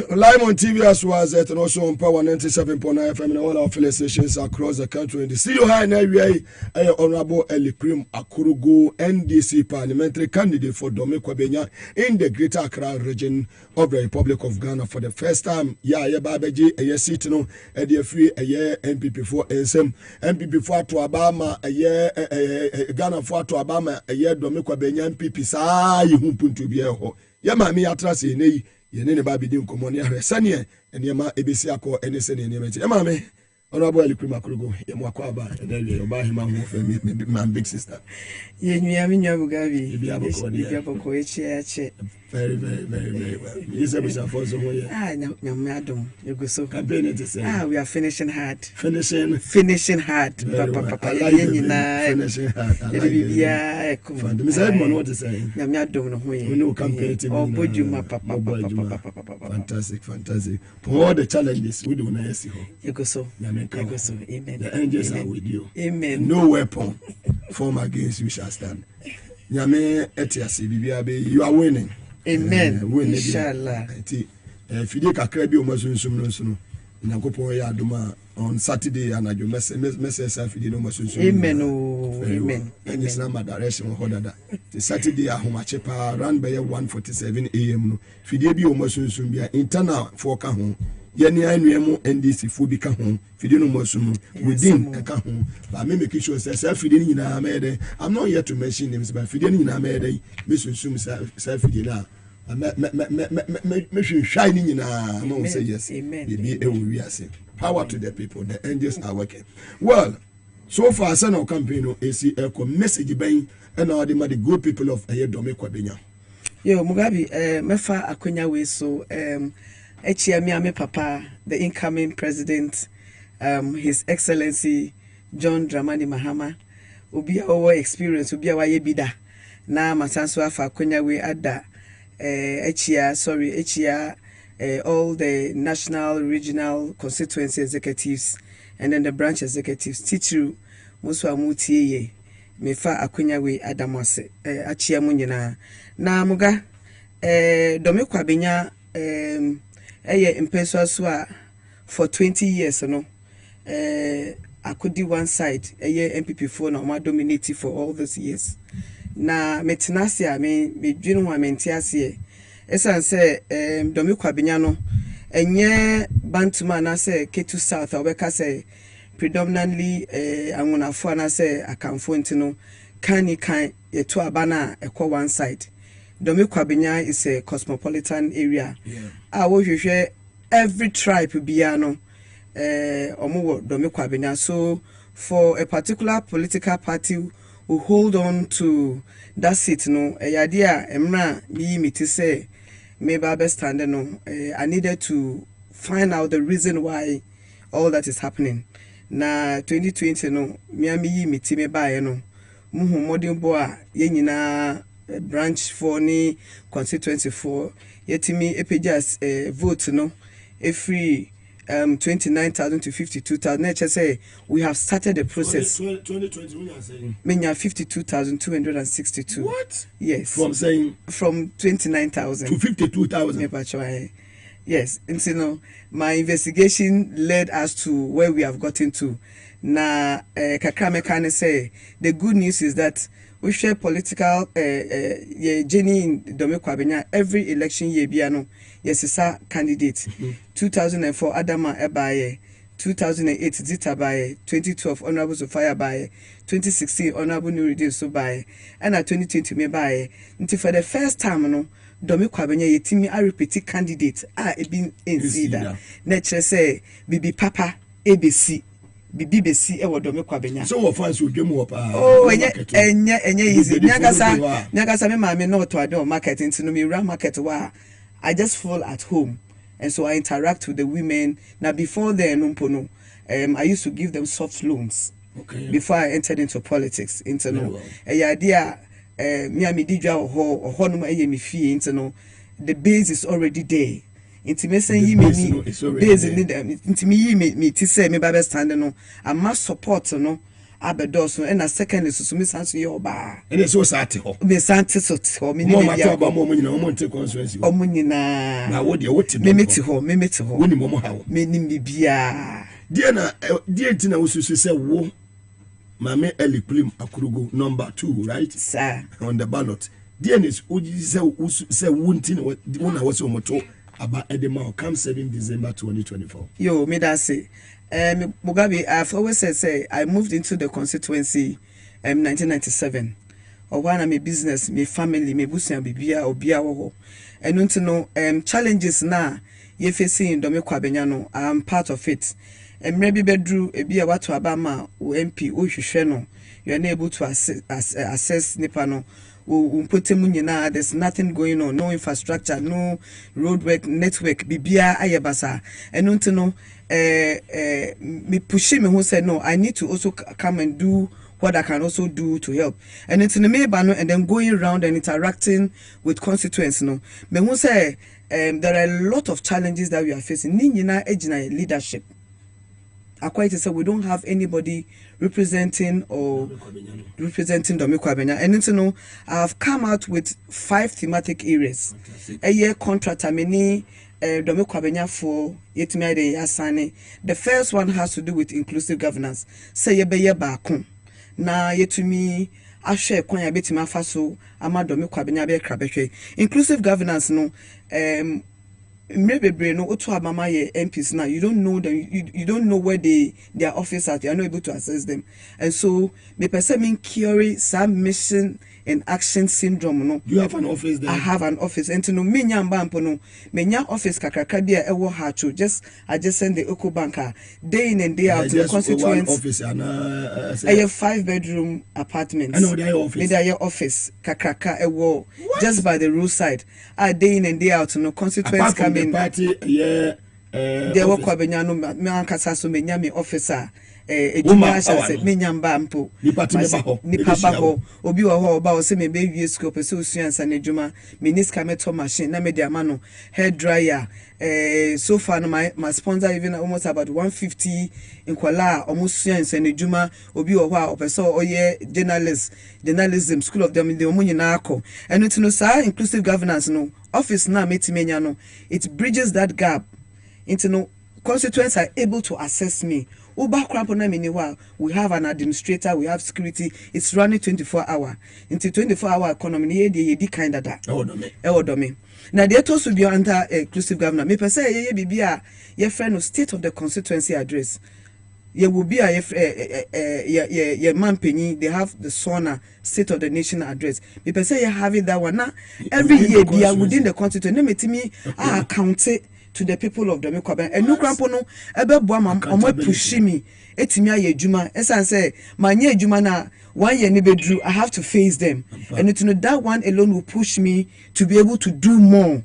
Live on TV as well as and also on Power 97.9 FM and all our affiliate stations across the country. In the studio high now we are Honorable Elikrim Akurugu, NDC parliamentary candidate for Dome Kwabenya in the Greater Accra region of the Republic of Ghana for the first time. Yeah, babaji a year seat no a year free a year MPP for SM MPP for to Obama a year Ghana for to Obama a year Dome Kwabenya MPP sa you puntu be ho. Ya mami atrase nei yene ne ba bidi nkomo ne ahwe sane enema ebesi akọ enese ne enema ti ema Honorable Elikrim Akurugu yemo akọ aba edele oba hima ho fe my big sister yenua minua Mugabe bia boko eche very well you say we shall for so here nyam adom eguso campaign it say we are finishing hard finishing papa yenyina finishing hard bia ekum me say man what say nyam adom no ho ye no campaign team oboduma papa fantastic for all the challenges we do na see ho eguso amen. The angels are with you. Amen. No weapon formed against you shall stand. Nyame etiasi bibiabe you are winning. Amen. Inshallah. Fidie kakra bi o masunsun no nso no. Nyankopon ya adoma on Saturday anajo message fidie no masunsun. Amen. Amen. And it's not my direction or dada. The Saturday ahomache pa around by 1:47 AM no. Fidie bi o masunsun bia internal for ka ho. Yeni anuemu NDC fo bi ka ho fidie no masunsun within ka ho. Ba me make sure say fidie ni na mede. I'm not here to mention names but fidie ni na mede. Me sunsun say fidie na me shine nyina no say yes baby we are saying power to the people. The angels are working well so far. Say no campaign no AC echo message ben and all the good people of Dome Kwabenya. Yo Mugabe mefa akonya we so echia me papa the incoming president His Excellency John Dramani Mahama. Obi our experience, obi our yebida. Na masanso afa kwenya we ada echia all the national, regional constituency executives and then the branch executives. Teacher Musu Amutie mefa akwenya we adamwase achia mu nyina na muga domekwa benya impenswa so a for 20 years no akudi one side MPP4 na ma dominate for all these years na metenase a me dwenu ho amentiase esan se domekwa benya no enye bantuma na se Ketu South obeka se predominantly angunafo na se akamfo ntino kan yeto abana ekọ one side. Domekwa benya is a cosmopolitan area. Wo hwehwe every tribe bia no omo domekwa benya. So for a particular political party who hold on to that seat no eyade emra mi miti say me ba stand no I needed to find out the reason why all that is happening. Na 2020 no miami yi miti me bae no muhu modern boa ye nyina branch 4 ni constituency 4 yetimi epejas vote no every 29,000 to 52,000. Nature say we have started the process. 2020 when you are saying menya 52,262. What? Yes. From 29,000 to 52,000. Yes, and so no, my investigation led us to where we have gotten to. Na Kakrame can say the good news is that we share political journey in Domekwa benya every election year biano yes is candidate. 2004 Adama Ebaye, 2008 Zita Baye, 2012 Honorable Sophia Baye, 2016 Honorable Nuruddin Sobaye, and 2020 me Baye. Until for the first time no Domekwa benya yetimi a repeat candidate been insida. Nature say bibi papa ABC bibi besi ewo Domekwa benya. So what fans will dwemu up enye easy. Nyagasa me maame no to ado market into no me run market wa I just fall at home and so I interact with the women. Now before then I used to give them soft loans. Okay. Before I entered into politics into no idea Miami Dija or Honum me fee into no the base is already there. Intimation ye me base into me to say me baby standing no I must support no abedos and a second is to miss answer your bar. And it's so sad. Me santi so to me about moment take constituency. Omunina na what you me meti ho when momo how me nim bia dear tina was say wo Mame Eli Plim Akurugo number 2, right? Sir. On the ballot. DNS say wuntin one was on moto about Edema come 7 December 2024. Yo, me that say. Mugabe, I've always said I moved into the constituency 1997. Or when I'm a business, me family, me busia bibia or bia wo. And don't know challenges now you facing in Domekwa benya no I'm part of it. And maybe bedru ebi watu abama o MP o hwehwe no you are able to assess nipa no umpotemu nyina there's nothing going on, no infrastructure, no roadwork network bibia ayebasa eno no me push me who said no I need to also come and do what I can also do to help and it's in the Maybano and then going around and interacting with constituents no me who say there are a lot of challenges that we are facing ni nyina ejina leadership. Quite say we don't have anybody representing Domekwa benya. And you know, I have come out with 5 thematic areas. A year contract many Domekwa benya for yetimi de yasane. The first one has to do with inclusive governance. Say yebeye baako. Na yetumi ahwe kwan ya betima afa so ama Domekwa benya be krabehwe. Inclusive governance no maybe no otu abama ye MPs now you don't know them you don't know where their office are, you are not able to access them, and so me person carry some mission and action syndrome no. You have an office there? I have an office and to no me nyamba mpo no me nya office kakraka bia ewo hacho just I just send the Oko banker day in and day out to the constituents office and a 5-bedroom apartment. I know their office. Me their office kakraka ewo just by the roadside. Day in and day out no constituents come in. Party there were Kwabeniano, Mancasa, Menyami officer. Ejuma se menya mba mpo nipa baho obi wo ho ba o se me be wie scope se osuansa na ejuma miniska meto machine na me de amano hair dryer so far no my sponsor even almost about 150 inkwala omusuansa na ejuma obi wo ho a opese oye journalism school of them de omunyina akọ eno tino sa inclusive governance no office na metimenya no it bridges that gap into no constituents are able to assess me. We have an administrator, we have security. It's running 24-hour. Into 24-hour economy, they kind of that. Now they also be under inclusive government. Me per se, ye friend of state of the constituency address. Ye will be a man penny. They have the SONA state of the nation address. Me per se, you having that one now. Every year, they are within the constituency. Me to me, I account it to the people of the Mekwaben. And no crampo no, ebe boama, omo pushi me. Etimi aye juma. Esan say, manye juma na 1 year ni bedru. I have to face them. And to know that one alone will push me to be able to do more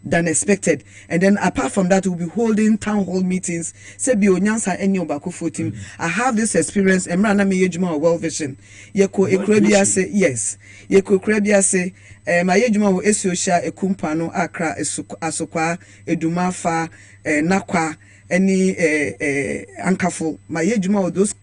than expected. And then apart from that, we'll be holding town hall meetings. Say bi onyansa eni obako fotim. I have this experience. Emra na me yejuma well vision. Yeko ekrabia say yes. Yeko ekrabia say my yejuma wo esosha ekumpano akra asokwa edumafa nakwa any ankafo my yejuma of those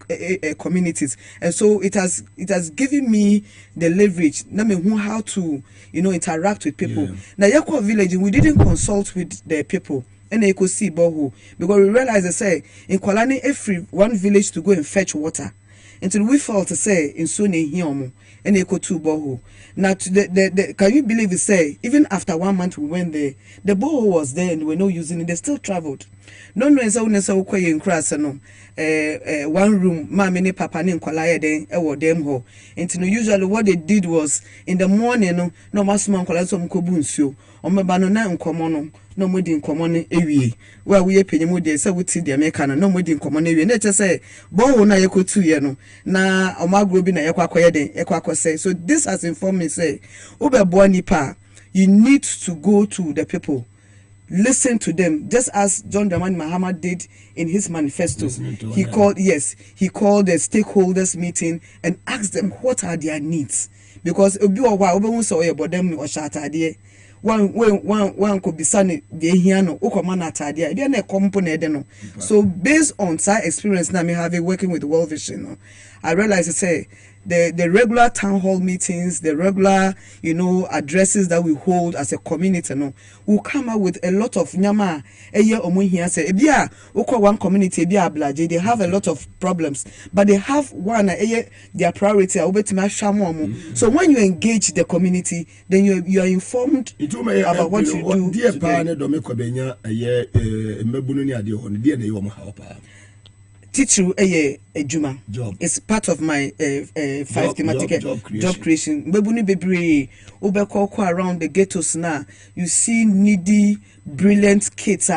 communities. And so it has given me the leverage na me who how to interact with people. Now Yako village we didn't consult with the people and they could see boho because we realized they say in Kwalani every one village to go and fetch water until we felt to say in Sune Hiomo and they could two boho. Now can you believe it say even after 1 month we went there, the boho was there and we were not using it, they still traveled. No in class no one room mama papa ni nkwala den ewo dem ho nti usually what they did was in the morning no masuma nkwala so mkobu nsuo omeba no na nkomo no modi nkomo no ewie wa we penyemu de say wuti de America no modi nkomo no ewie na che say bo na yekotu ye no na omagro bi na yekwakoye den yekwakose. So this has informed me say obebo nipa you need to go to the people. Listen to them, just as John Dramani Mahama did in his manifesto. He called the stakeholders meeting and asked them what are their needs, because one could be sunny the hiano ukomana. So based on that experience now me having working with World Vision, I realized to say the regular town hall meetings, the regular addresses that we hold as a community will come out with a lot of nyama say one community they have a lot of problems, but they have one their priority. So when you engage the community, then you are informed about what you do. Teacher ejuma it's part of my 5 thematic job creation. Mbebuni bebre obekoko around the ghettos now. You see needy, brilliant kids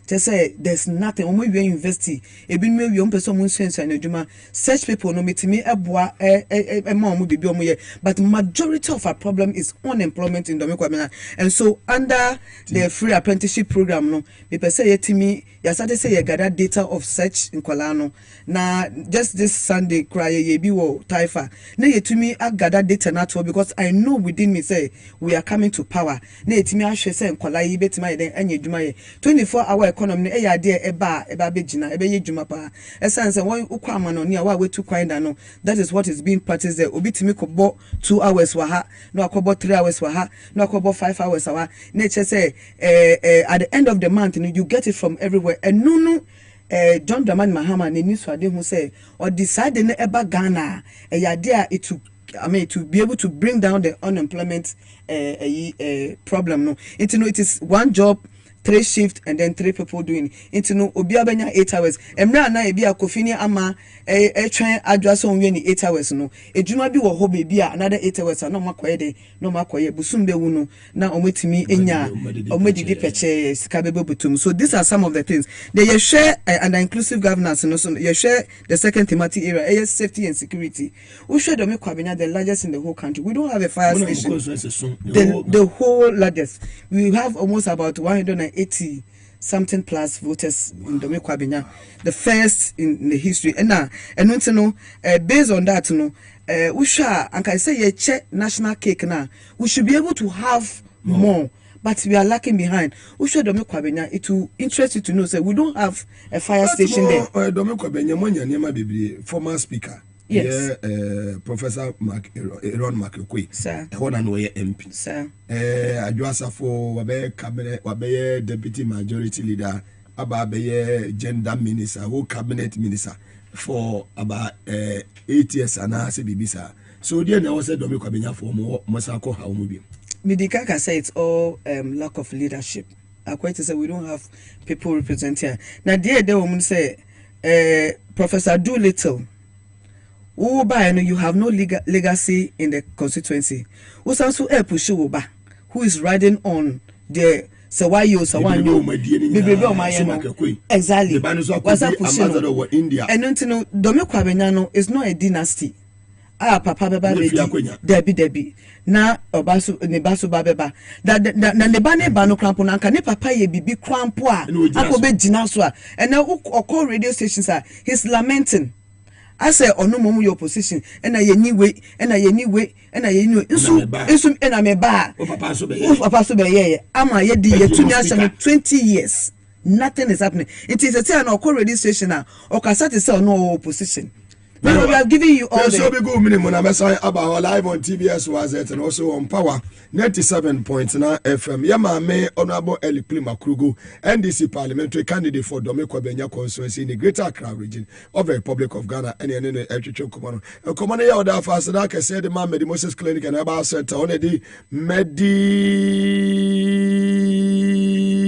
just say there's nothing. When we university, ebinme we person mun sense and ejuma. Such people no metimi eboa mom bibi omoye. But majority of our problem is unemployment in Dominican. And so under the free apprenticeship program no, me per say yetimi ya started say you gather data of such in Kwalano. Na just this Sunday cry ye bi wo taifa. Na yetumi gather data na because I know within me say we are coming to power. Na yetimi ahwe say Kwala yi betima den anya ejuma ye 24-hour economy e ya de eba begina ebe ye ejuma pa. Essence when ukwa no ni awa we too kind no. That is what is being practiced there. Obitimi kobo 2 hours wa ha, no akobo 3 hours wa ha, no akobo 5 hours wa. Nature say at the end of the month you get it from everywhere. And no John Dramani Mahama ne ni swade hu say or decide na eba Ghana ya there to be able to bring down the unemployment problem no. It is one job, 3 shifts and then 3 people doing it. Obi abenya 8 hours. Emra na ebi akofini ama twen adwaso onwe ni 8 hours no. Ejuma bi wo ho bebi another 8 hours no makoye de no makoye busumbe wu no na ometimi enya omedidi peche sika bebe butum. So these are some of the things. They share and inclusive governance no, so you share the second thematic area, safety and security. We share the Kwabena, the largest in the whole country. We don't have a fire station. The whole largest. We have almost about 180 something plus voters in Dome Kwabenya, the first in the history. And now, based on that, we shall, and I say, check national cake now. We should be able to have more. But we are lacking behind. We should Dome Kwabenya. It will interest you to know, we don't have a fire station there. Dome Kwabenya, former speaker. Yes. Professor Aaron Makekwe. Sir. One and way MP. Sir. Adwasa for wabe cabinet, wabe deputy majority leader, about gender minister, whole cabinet minister for about 8 years and a half. So there now said Dome Kwabenya for more Masako how movie. Midikaka say it's all lack of leadership. I quite say we don't have people representing. Now there they woman say Professor Doolittle. You have no legacy in the constituency. Who is riding on the Sawayo exactly. What's India? And Dome Kwabenya is not a dynasty. Papa Baba Debbie. Na Obasu Nebasu Babeba. Na Nebane Bano Cramponanka, ne Papa ye bibi crampoa, Akobe Dinaswa. And now all radio stations are he's lamenting. I say no momu your position and I anyway and I anyway and I anyway insum and I'm a bar papa so be ama ye di ye 20 years nothing is happening. It is a tell no radio station now or can say no opposition. We are giving you all so be good minimum about live on TBS was it and also on Power 97.9 FM. Yama me Honorable Eli Plima Krugu, NDC parliamentary candidate for Dome Kwabenya constituency in the Greater Accra region of the Republic of Ghana and any Echicho Command. A command ya order fast that I said the man Medi Moses Clinic and about center on the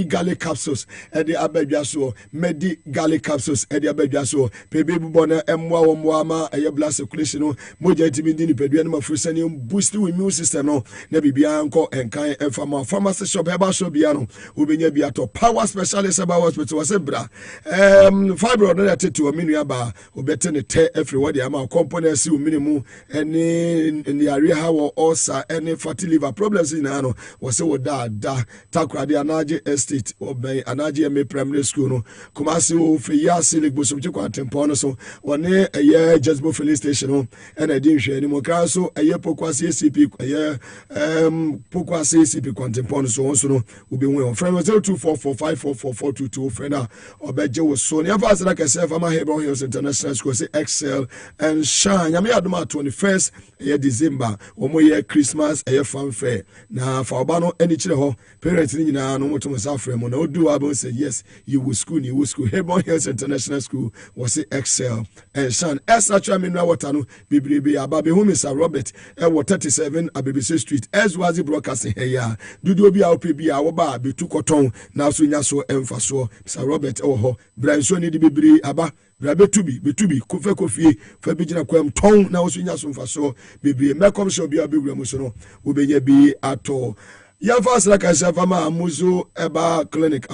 Garlic capsules at the Abejaso, Medi Garlic capsules at the Abejaso, Baby Bona Mwa a blood circulation, Moja Timidini Peduanima Fusanium, boost the immune system, no, Nebianco and Kai and pharmacy shop, Heba Shobiano, Ubinia Biato, power specialist about hospital was a bra. Fiber related to a miniaba, who better te everywhere the amount components, minimum, any in the area how also any fatty liver problems in Ano was so da Takra the Anaji Estate or by Anaji MA Primary School, no, Kumasi, Fia Silic Busumchiko Tempono, so 1 year a year. Just bo filling station and I didn't share anymore. So a year pokwasi CP, a year pokwasi CP contemporary so also no will be well. Friend 0244544422 friend or Bejo was so near fast like I said from my Hebron Hills International School say excel and shine. I may have 21st year December or more year Christmas a year fanfare. Now for Obano any child parents in no more to myself friend no do I say yes you will school Hebron Hills International School was say excel and shine. Natural mineral water no bibribi ababe hu Mr. Robert e 37 Abebise Street Ezwazi Broadcasting here dudu obi a opebi a wo ba betu koton na so nya so emfa so Mr. Robert ho branso ni di bibiri aba bra betubi kofie fa bi gina kwam ton na so nya so emfa so bibiri mekom so bi abewura mu so no obenya bi ato. Yafas like I said, Amuzu Eba Clinic,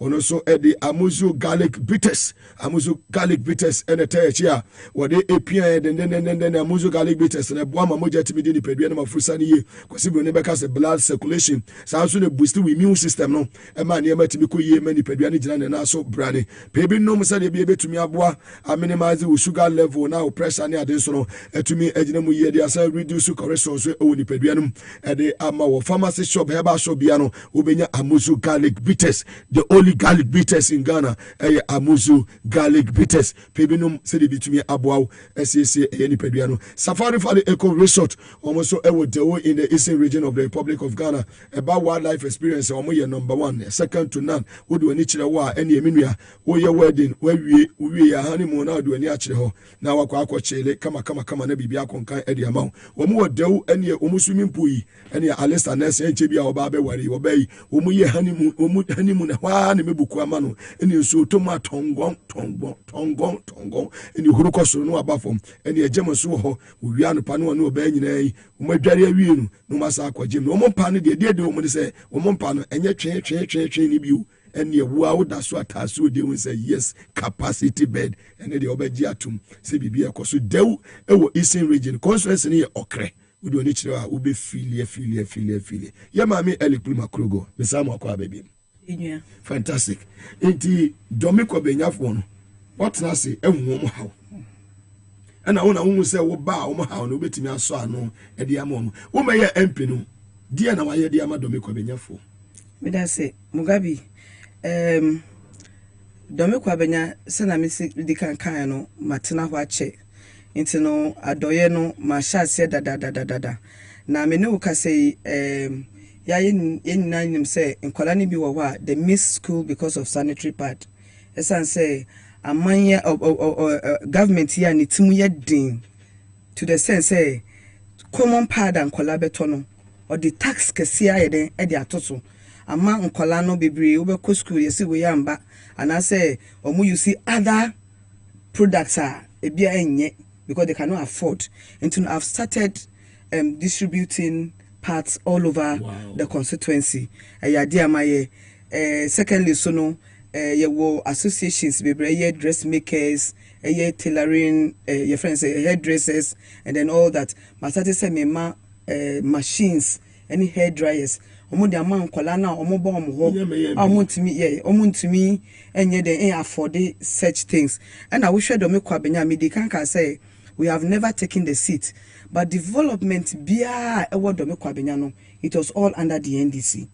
ono so edi Amuzu garlic bitters, and a tear what they appear, then Amuzu garlic bitters, and a Buama Moja Timidini Pedianum of Fusani, Cosibu Nebecas, the blood circulation, sounds to boost the immune system, no, a man near Metibiku, many Pedianijan and also brandy. Baby no Massa be able to me abwa, I minimize the sugar level now, pressure near this, no, to me, Edinamu, they are reduce cholesterol, so only Pedianum, and they are pharmacy shop Heba Shobiano Ubenya Amuzu garlic bitters, the only garlic bitters in Ghana. Amuzu garlic bitters. Pebinum said it to me Abuau SAC any Peduano. Safari for the Eco Resort almost so in the eastern region of the Republic of Ghana about wildlife experience or number 1, second to none. Who do any chilawa any eminia or your wedding where we are honeymoon now do any actually now aqua chile kama nebi biakonka edi amount. One more do any umuswimming pui any Alesta Ness and Chibia or Babe Wari obey Umuye honeymoon one mebuku amano and so toma tongon and you hurukoso no above him and your German suho we are no pano no benny umedari win no masakwa Jim no more pan the dear woman say Omompano and your train you and your wow that's what I saw they will say yes capacity bed and the obejiatum say bibia koso dew ewo eastern region conference near okre we don't need to be filie. Yeah, mammy, Eli Plima Krugo, the Samu Aqua baby. fantastic nti domi kwa benyafo no what na say ehu mo hawo ana wona wo say wo ba wo hawo no betimi aso ano e dia mo wo meye MP no dia na waye dia ma domi kwa benyafo me da say Mugabe domi kwa benya se na me si di kan no matena ho ache nti no adoye no ma sha se da na me ne wo ka say ya yin say nkola ni bi wo wa they miss school because of sanitary pad esan say amanya government here ni timu ye din to the sense say common pad and nkola beto no or the tax kese ya den e de atoso ama nkola no bebre wo be ko school ye say we yamba and I say omu you see other products are e bia enye because they cannot afford until I've started distributing parts all over the constituency. Secondly, so no, your associations, baby, dressmakers, tailoring, your friends, hairdressers, and then all that. Masate say me machines, any hair dryers. Omo de amount kolana, omo bo omo to me, and yet they ain't afford such things. And I wish I don't make kwabenya me. They can't say we have never taken the seat. But development bia e wodo me kwabenya no it was all under the NDC.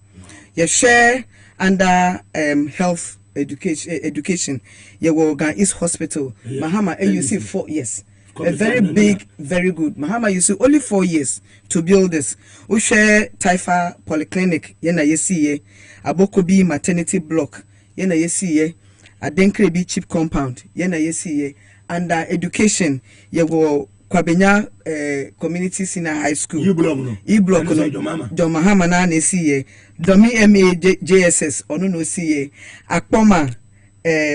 You share under health education. You go Gan East Hospital. Mahama AUC 4 years. A very big, very good. Mahama you see only 4 years to build this. We share Taifa Polyclinic. Yena yesiye. Abokobi maternity block. Yena yesiye. Adenkrebi chip compound. Yena yesiye. Under education. You go Kwabenya community senior high school. E-block no. John Mahama na nesiye. Domi MA JSS ono no siye. Akpoma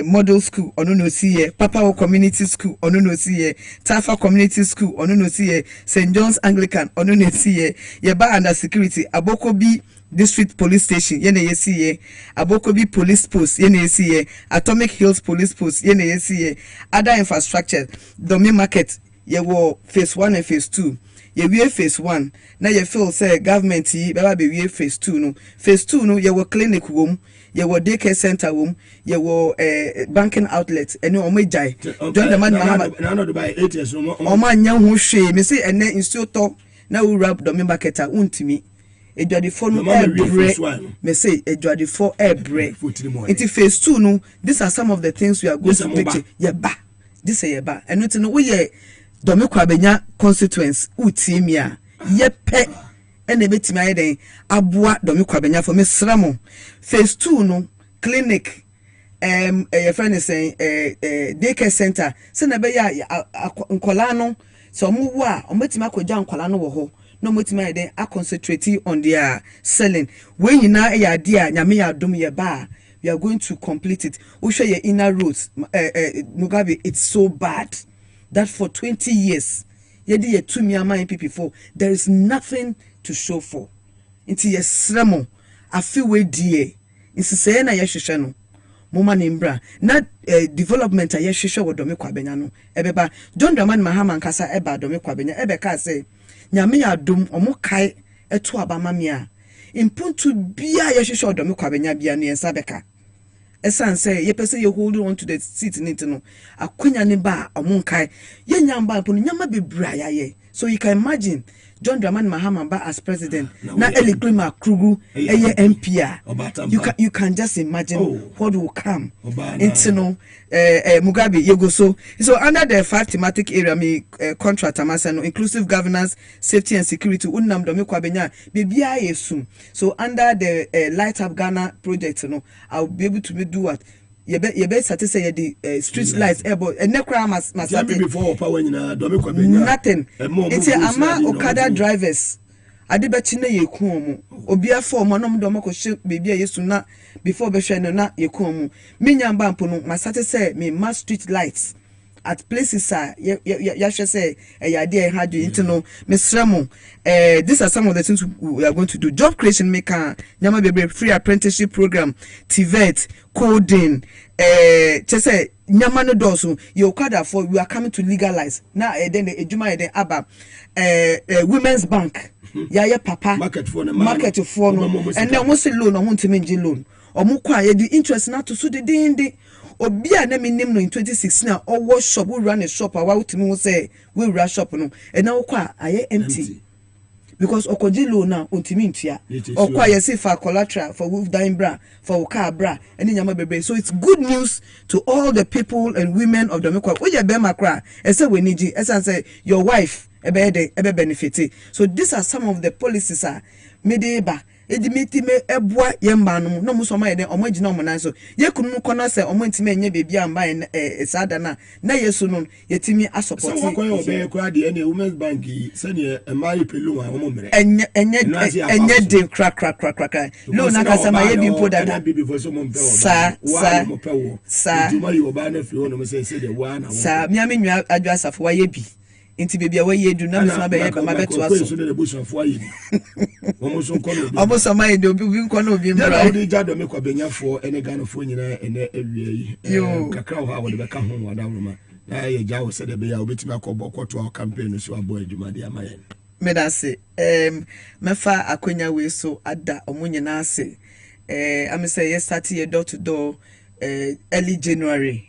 model school ono no siye. Papa community school ono no siye. Tafa community school ono no siye. St. John's Anglican ono no siye. Yeba under security Abokobi District Police Station yene yesiye. Abokobi Police Post yene yesiye. Atomic Hills Police Post yene yesiye. Other infrastructure Domi Market ye wo phase 1 and phase 2 ye wie phase 1 na ye feel say government yi be ba be wie phase 2 no phase 2 no ye wo clinic wom ye wo daycare center wom ye wo banking outlet ene o majai John the man Mahama na no do by 8 years no o ma nya ho hwe me say ene institute na we rap do me market a untimi edwade for no ebre me say edwade for ebre into phase 2 no these are some of the things we are going to make ye ba this ye ba eno ti no we ye Domi Kwabenya constituents utimia yepe ene betimi ayeden aboa Domi Kwabenya for me sramo phase 2 no clinic your friend is saying daycare center se na be ya nkola no so omo wo a ometimi akogya nkola no wo ho no ometimi ayeden a concentrate on their selling when you na ya ade a nyame ya dom ye ba we are going to complete it we show your inner roads Mugabe it's so bad that for 20 years, yedi ye 2 million NPP4, there is nothing to show for. Inti ye sremo, a few way die. Insi se na ye shisha no. Moma nimbra. Na development a ye shisha wo Domi Kwabenya no. Ebeba, John Dramani Mahama nkasa eba Domi Kwabenya. Ebe ka se, nyame ya dum, omo kai etu abama mia. Impuntu biya ye shisha wo Domi Kwabenya biya ni ensabeka. Esan say ye pese you hold on to the seat in it no akwanya ne ba omunkai ye nyamba po nyama bebra ya ye so you can imagine John Dramani Mahama ba as president na Eliklima Krugu eye MPA you can just imagine what will come into no Mugabe yego so under the 5 thematic area me contract amasa no inclusive governance safety and security unnam Domi Kwabenya bibia yesu so under the light up Ghana project no I'll be able to do what ye be say the street lights ebo enekra masate before power nyina Domi Kwabenya nothing it's ama okada drivers ade be chine ye ku omo obi afọ omo no mdo mako hye bebia yesu na before be hwe no na ye ku omo minya mba mpo no masate say me mass street lights at places ya hwe say ya ade e hadu into no mesremo these are some of the things we are going to do job creation maker nyama bebre free apprenticeship program TVET coding say nyama no doso you okada for we are coming to legalize now then the ejuma then aba women's bank ya papa market for no and then almost loan or want to loan omukwa ye di interest na to so de dinde obi a na menim no in 2016 a owo shop we run a shop a wa utimi wo say we run shop no e na okwa aye empty because okoji loan na ontimi ntua okwa ye say for collateral for wolf dying bra for car bra any nyama bebe. So it's good news to all the people and women of the Domekwa we je be makra e say we need e say your wife ebe benefit. So these are some of the policies are medeba edimiti me eboa yemba no no musoma ye de omagina omona so ye kunu kono se omantimi enye bebi amba sada na yeso no yetimi asoport so kwa yo be kwa de ene women's bank se ne emai pelu a omo mere enye de crack lo na kasa ma ye bi poda na sa ntuma yo ba na fi ono me se de wa na sa mi amenwa adwa asafo wa ye bi inti bebia wa ye du na me so be ye ba beto aso so de busafo ayi omo so nkono omo so ma ye de obi nkono obi mbra ya de jado me kwa benyafo ene ganofo nyina ene awie yi kakra ho a wo de beka ho wada woma na ye jawo se de be ya obetimi akọbọ kwoto a campaign so abo adwuma de amaye me da se mefa akonya we so ada omo nyina ase am say yes start ye door to door early January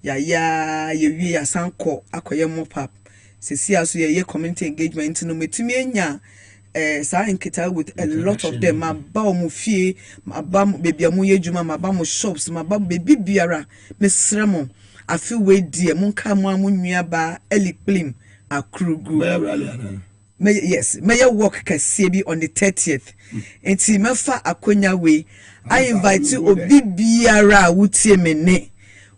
ya ye wi asanko akoye mopap sisi aso ye community engagement no metumi enya sa enkita with a lot of them maba omu fie maba bebi amu ye juma maba mo shops maba bebi biara mesremo afi we die monka mo amunua ba elikplim akrugu yes may work kase bi on the 30th enti mefa akonya we I invite you obi biara wutie mene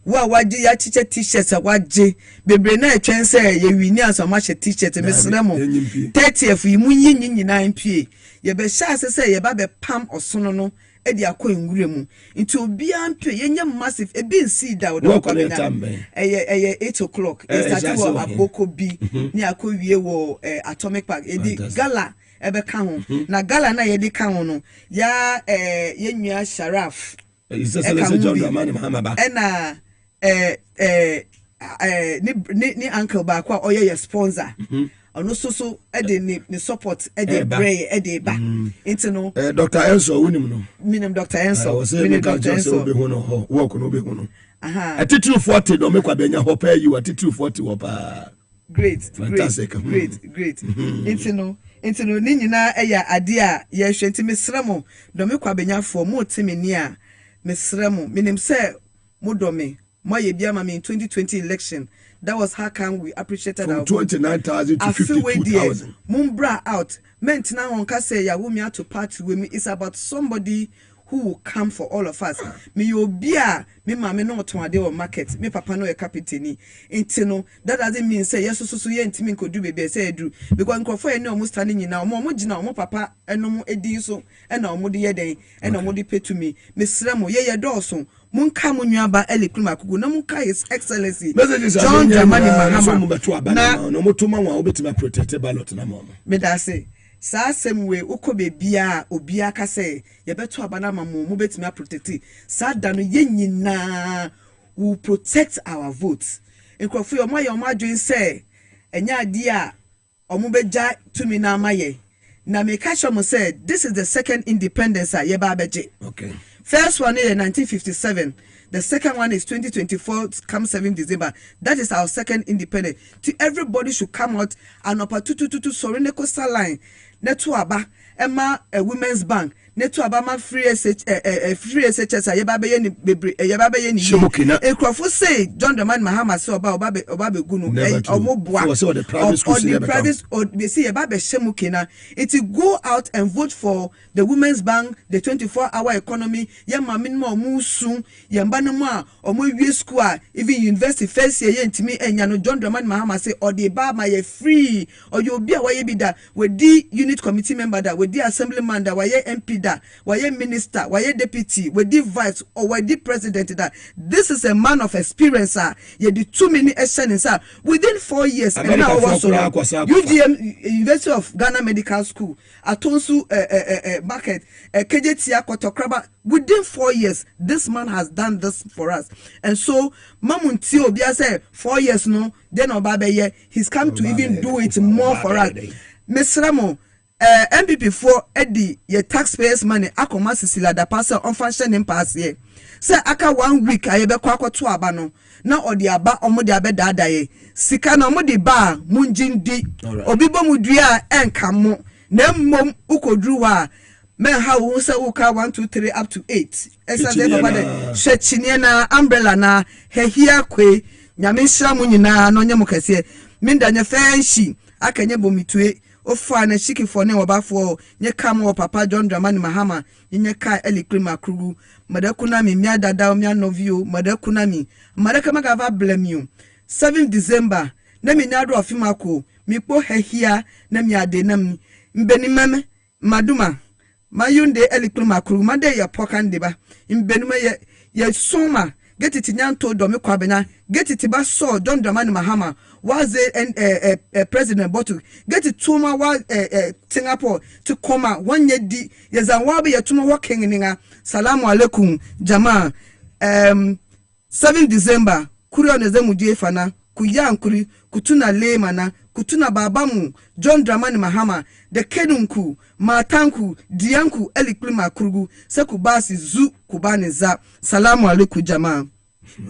wa waje ya chiche t-shirt waje bebre na etwen se ye wini asama che t-shirt mesremo 30th yi munyi nyina mpie ye be sha se ye ba be pam osono no e di akọ nwure mu nti obi ampie ye nya massive e bi nsi da wo ko na eye 8 o'clock e start wo aboko bi ni akọ wie wo Atomic Park e di gala ebe ka ho na gala na ye di ka ho no ya ye nwia Sharaf ena ni uncle ba kwa oye ye sponsor ono so ede ni support ede bray ede ba into no Dr. Enso unim no minim Dr. Enso minim Dr. Enso be ho no ho work no be ho no attitude 40 do make kwa benya ho pay you attitude 40 wo pa great fantastic great into no ni nyina eya ade a ye hwenti mesremo do me kwa benya fo mo timini a mesremo minim se mo do me my in 2020 election. That was how come we appreciated from our 29,000 to 52,000. Mumbra out. Meant now on Kase ya wumi to party with me. It's about somebody who will come for all of us. Me obia me mama no to ade market. Me papa no e captain. Intino that doesn't mean say yes so ye ntimi could do baby say do because nkofo e no almost standing in now mo gina mo papa eno edi so e na mo de ye den e na mo de pay to me. Me sremo ye dawson munka munyaba eliklum akugu na munka his excellency John Dramani Mahama na no motuma wa obetima protect ballot na mama me da say sa asem we ukobe bia obi aka say ye beto abana mamu mo betima protect sa da no ye nyina will protect our votes nkrofu yo maye o madwen say enya ade a omo beja tumi na amaye na me catch am say this is the second independence ye ba beje. Okay. First one is 1957. The second one is 2024, come 7 December. That is our second independence. Everybody should come out and up to Sorene Coastal Line. Netuaba, Emma, a women's bank. Netuaba, free SHS, Yababe ni Shimukina. A Crawford say, John Dramani Mahama saw about Obabe Gunu, or Mobwa, the private school, or the private, or they say Yababe Shemukina. It will go out and vote for the women's bank, the 24-hour economy, Yama minimum Musu, Yambanama, or Moy School, even university first year, to me, and Yano John Dramani Mahama say, or the bar my free, or you'll be away be that with the unit committee member that with the assemblyman that why MP that why minister why deputy with the vice or why the president that this is a man of experience ye the too many excellence within 4 years and now also UGM University of Ghana Medical School Atonsu market KJT Kotokraba within 4 years this man has done this for us and so Mamunti Obia say 4 years no then Obabe he's come to even do it more for us Miss Ramo MPP for Eddie your taxpayers money akoma sisila da passer on function in pass ye say aka 1 week ayebe kwa to aba no na odi aba omo de abeda adaye sika na omo de ba munjindi obibo mudua enkamo na mmom ukodru wa men ha wo say uka 1 2 3 up to 8 esa de baba de shechinie na umbrella na hehia kwe nyame nhira mu nyina no nyem kase minda nya fanshi akanye bomitue ofa na shiki for ne obafo nye kam wo papa John Dramani Mahama nye ka elikrima krugu madakuna mi mia dada mia novio madakuna mi madaka magava blame you 7 December na mi nyado afimako mi po hehia na mi ade nam mbeni mame maduma mayunde elikrima krugu made ya pokandi ba mbeni ye soma get it nyanto do me kwabena get it ba so John Dramani Mahama was a president bottle get it tuma wa Singapore to come 1 year di yezan wa be yetuma working ninga salamu alaikum jamaa 7 December kuri oneze die fana kuyankuri kutuna lemana kutuna babamu John Dramani Mahama de kedunku matanku dianku eliklima kurugu se kubasi zu kubani za salamu alaikum jamaa.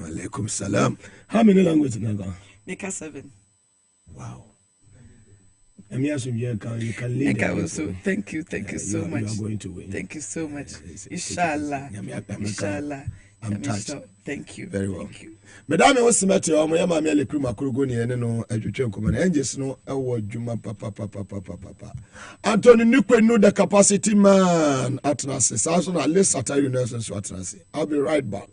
Alaikum salam. How many languages now? Make 7. Wow. You can lead. Thank you so much. You are going to win. Thank you so much. Inshallah. Inshallah. I'm touched. Thank you. Very well. Thank you. Madame was met your Mama Melikrima Kurugoni and no education and just no award Juma papa. Anthony Nukwe know the capacity man at Nasi. Samson at least at University at Nasi. I'll be right back.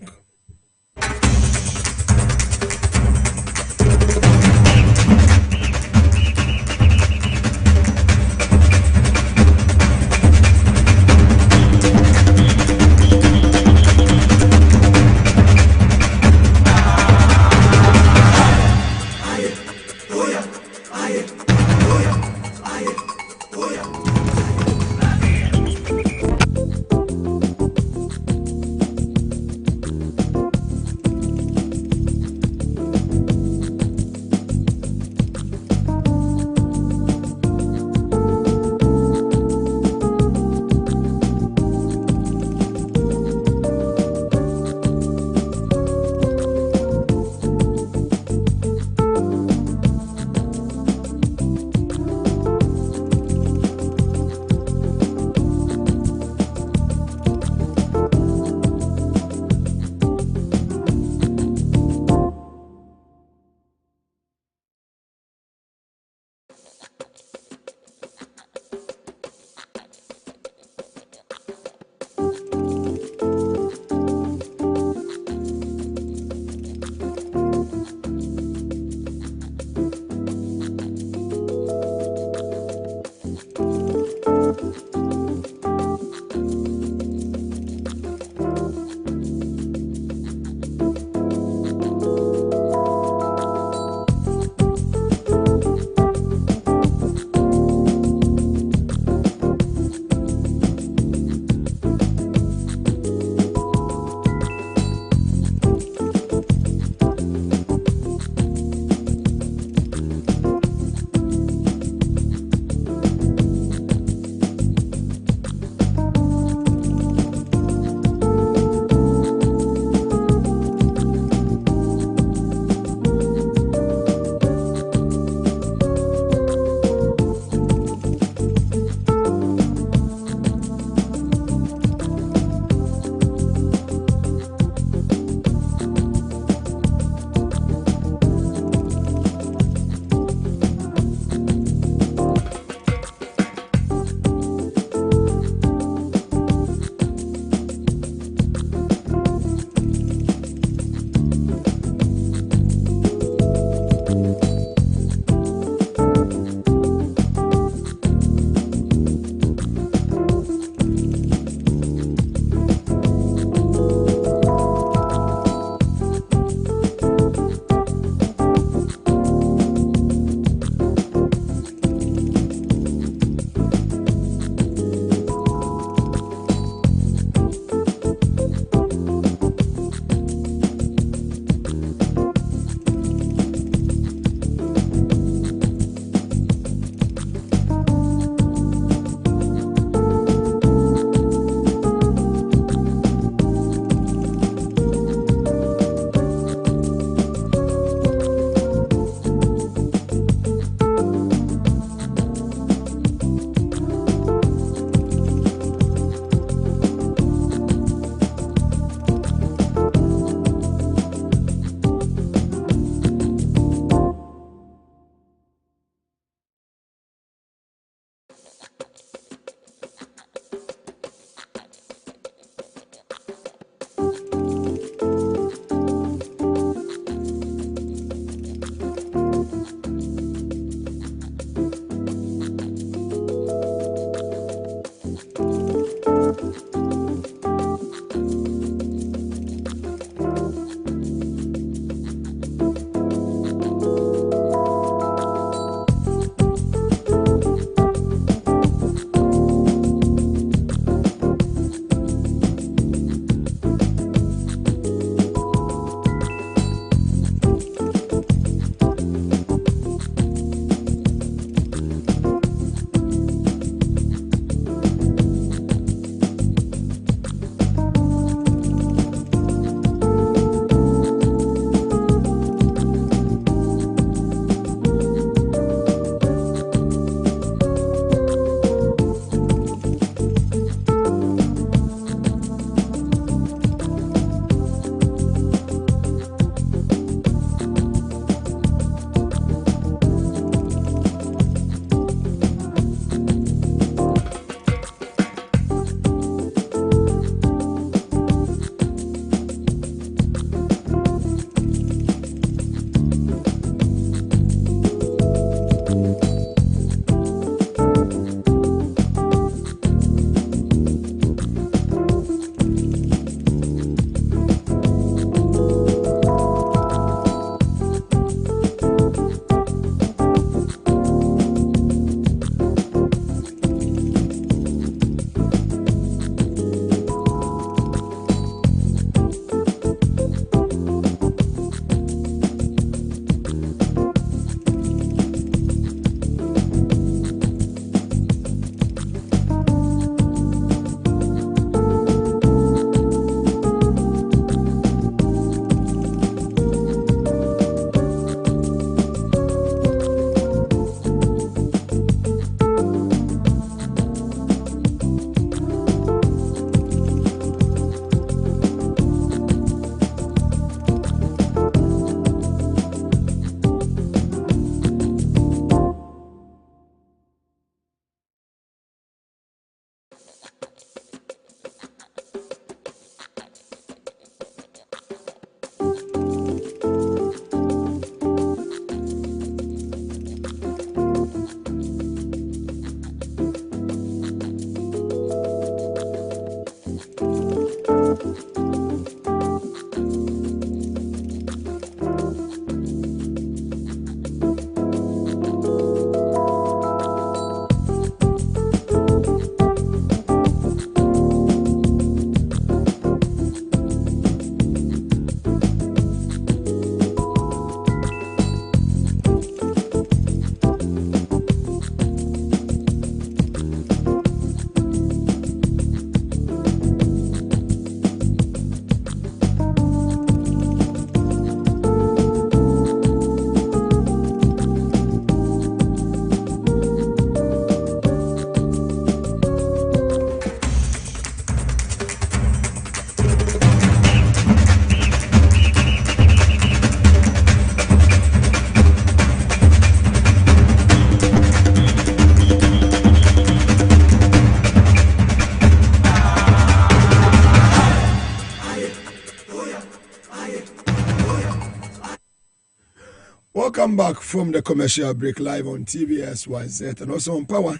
Welcome back from the commercial break live on TBS YZ and also on Power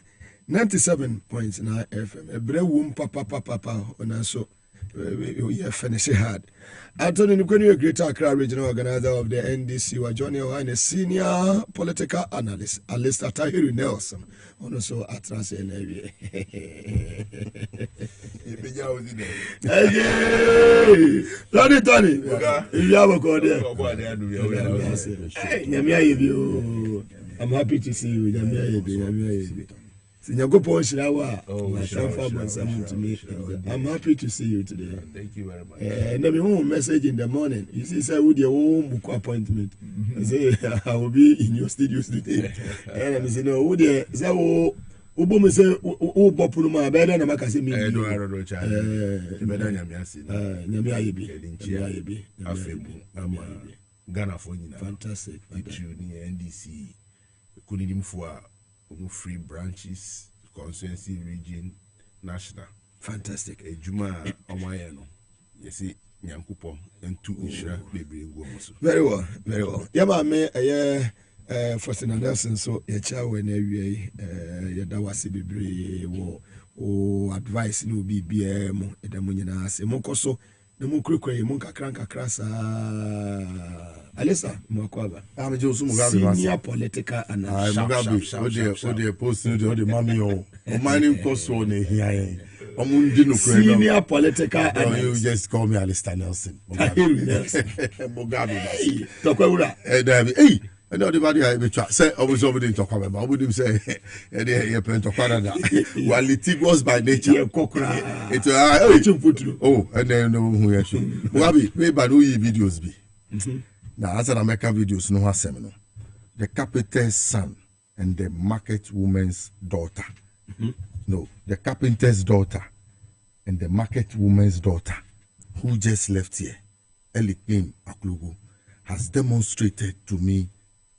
97.9 FM. A brave womb, papa, and also we finish it hard. Anthony Nkweni, a great Accra regional organizer of the NDC, was joining us, a senior political analyst, Alistair Tahiru Nelson, and also at Transnavy. Tony, you have a call there. I'm happy to see you. I'm happy to see you today. Thank you very much. And then home message in the morning. You see, sir, with your own book appointment. I say, I will be in your studios today. And I say, no, would you say, oh, Ubome say, oh, Bopuluma, better than Macassi. I don't know, child. Better than Yamiabi. Ghana for you. Fantastic. NDC. Couldn't even for free branches, constituency, region, national. Fantastic. Juma Omayano. You see, Nyankupo and two Ishra baby. Very well, very well. Yama me Faustina Nelson so yacha when yadawasi bibre wo advice no BBM edamunyina ase monkoso ne mukrukwe munkakranka krasa Alisa Mwakwaba. I'm just Mugabe. Senior political analyst. Mugabe. Ode post the money o. Mining cost on here. Senior political analyst. You just call me Alistair Nelson. Mugabe. Tokwura. Hey. And everybody I be say I was over there talk about. I would say you plan to Canada. While it was by nature. It oh and then no who you should. Mugabe, we by no videos be. Now, as I make videos, no seminar. The carpenter's son and the market woman's daughter. No, the carpenter's daughter and the market woman's daughter, who just left here, Elikim Aklugu, has demonstrated to me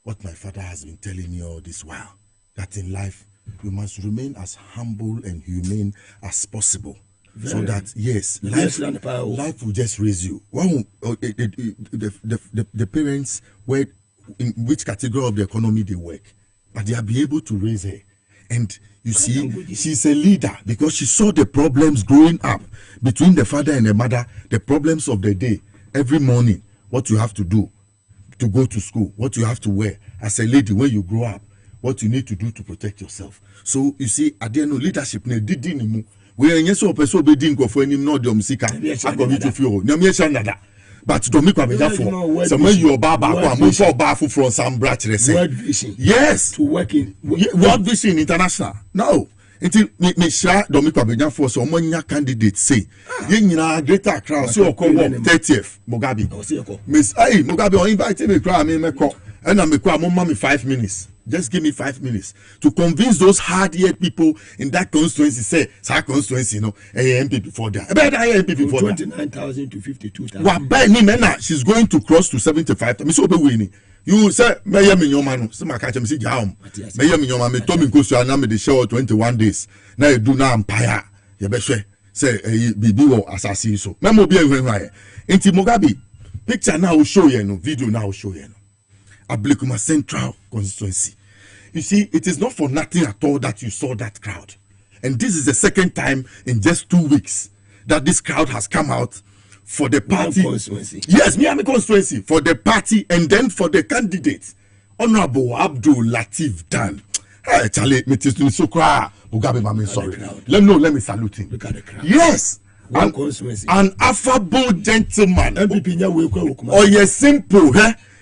what my father has been telling me all this while. That in life, you must remain as humble and humane as possible. So that yes, life will just raise you. Well, the parents, where in which category of the economy they work, but they will be able to raise her. And you see, she's a leader because she saw the problems growing up between the father and the mother, the problems of the day. Every morning, what you have to do to go to school, what you have to wear as a lady when you grow up, what you need to do to protect yourself. So you see, at the end of leadership, we are yes so person be din go for any no dem sika akobi to feel nyame sha nada but do me kwabja for some when you baba kwa mo for ba from some branch say yes to work in World Vision International no until me sha do me kwabja for some nya candidate say ye nyina greater crowd so okowo 30th Mugabe miss ai Mugabe on invite me crowd me meko and I make me 5 minutes. Just give me 5 minutes to convince those hard-hit people in that constituency. Say, that constituency, MP before that. About MP before 29,000 to 52,000. She's going to cross to 75,000. So be you say, Mayor Minyomano, some catch him, see, Jam. Mayor Minyoma, Tommy Kusu, and the show 21 days. Now you do now empire. You better say, Bibi assassin. So, Memo be right. Inti Mugabe, picture now will show you, video now will show you. Ablikuma Central constituency. You see, it is not for nothing at all that you saw that crowd. And this is the second time in just 2 weeks that this crowd has come out for the party. Yes, Miami constituency. For the party and then for the candidate. Honorable Abdul Latif Dan. Hey, Charlie, Mugabe Maase, sorry. Let me salute him. Look at the crowd. Yes. An affable gentleman. Oh, yes, simple.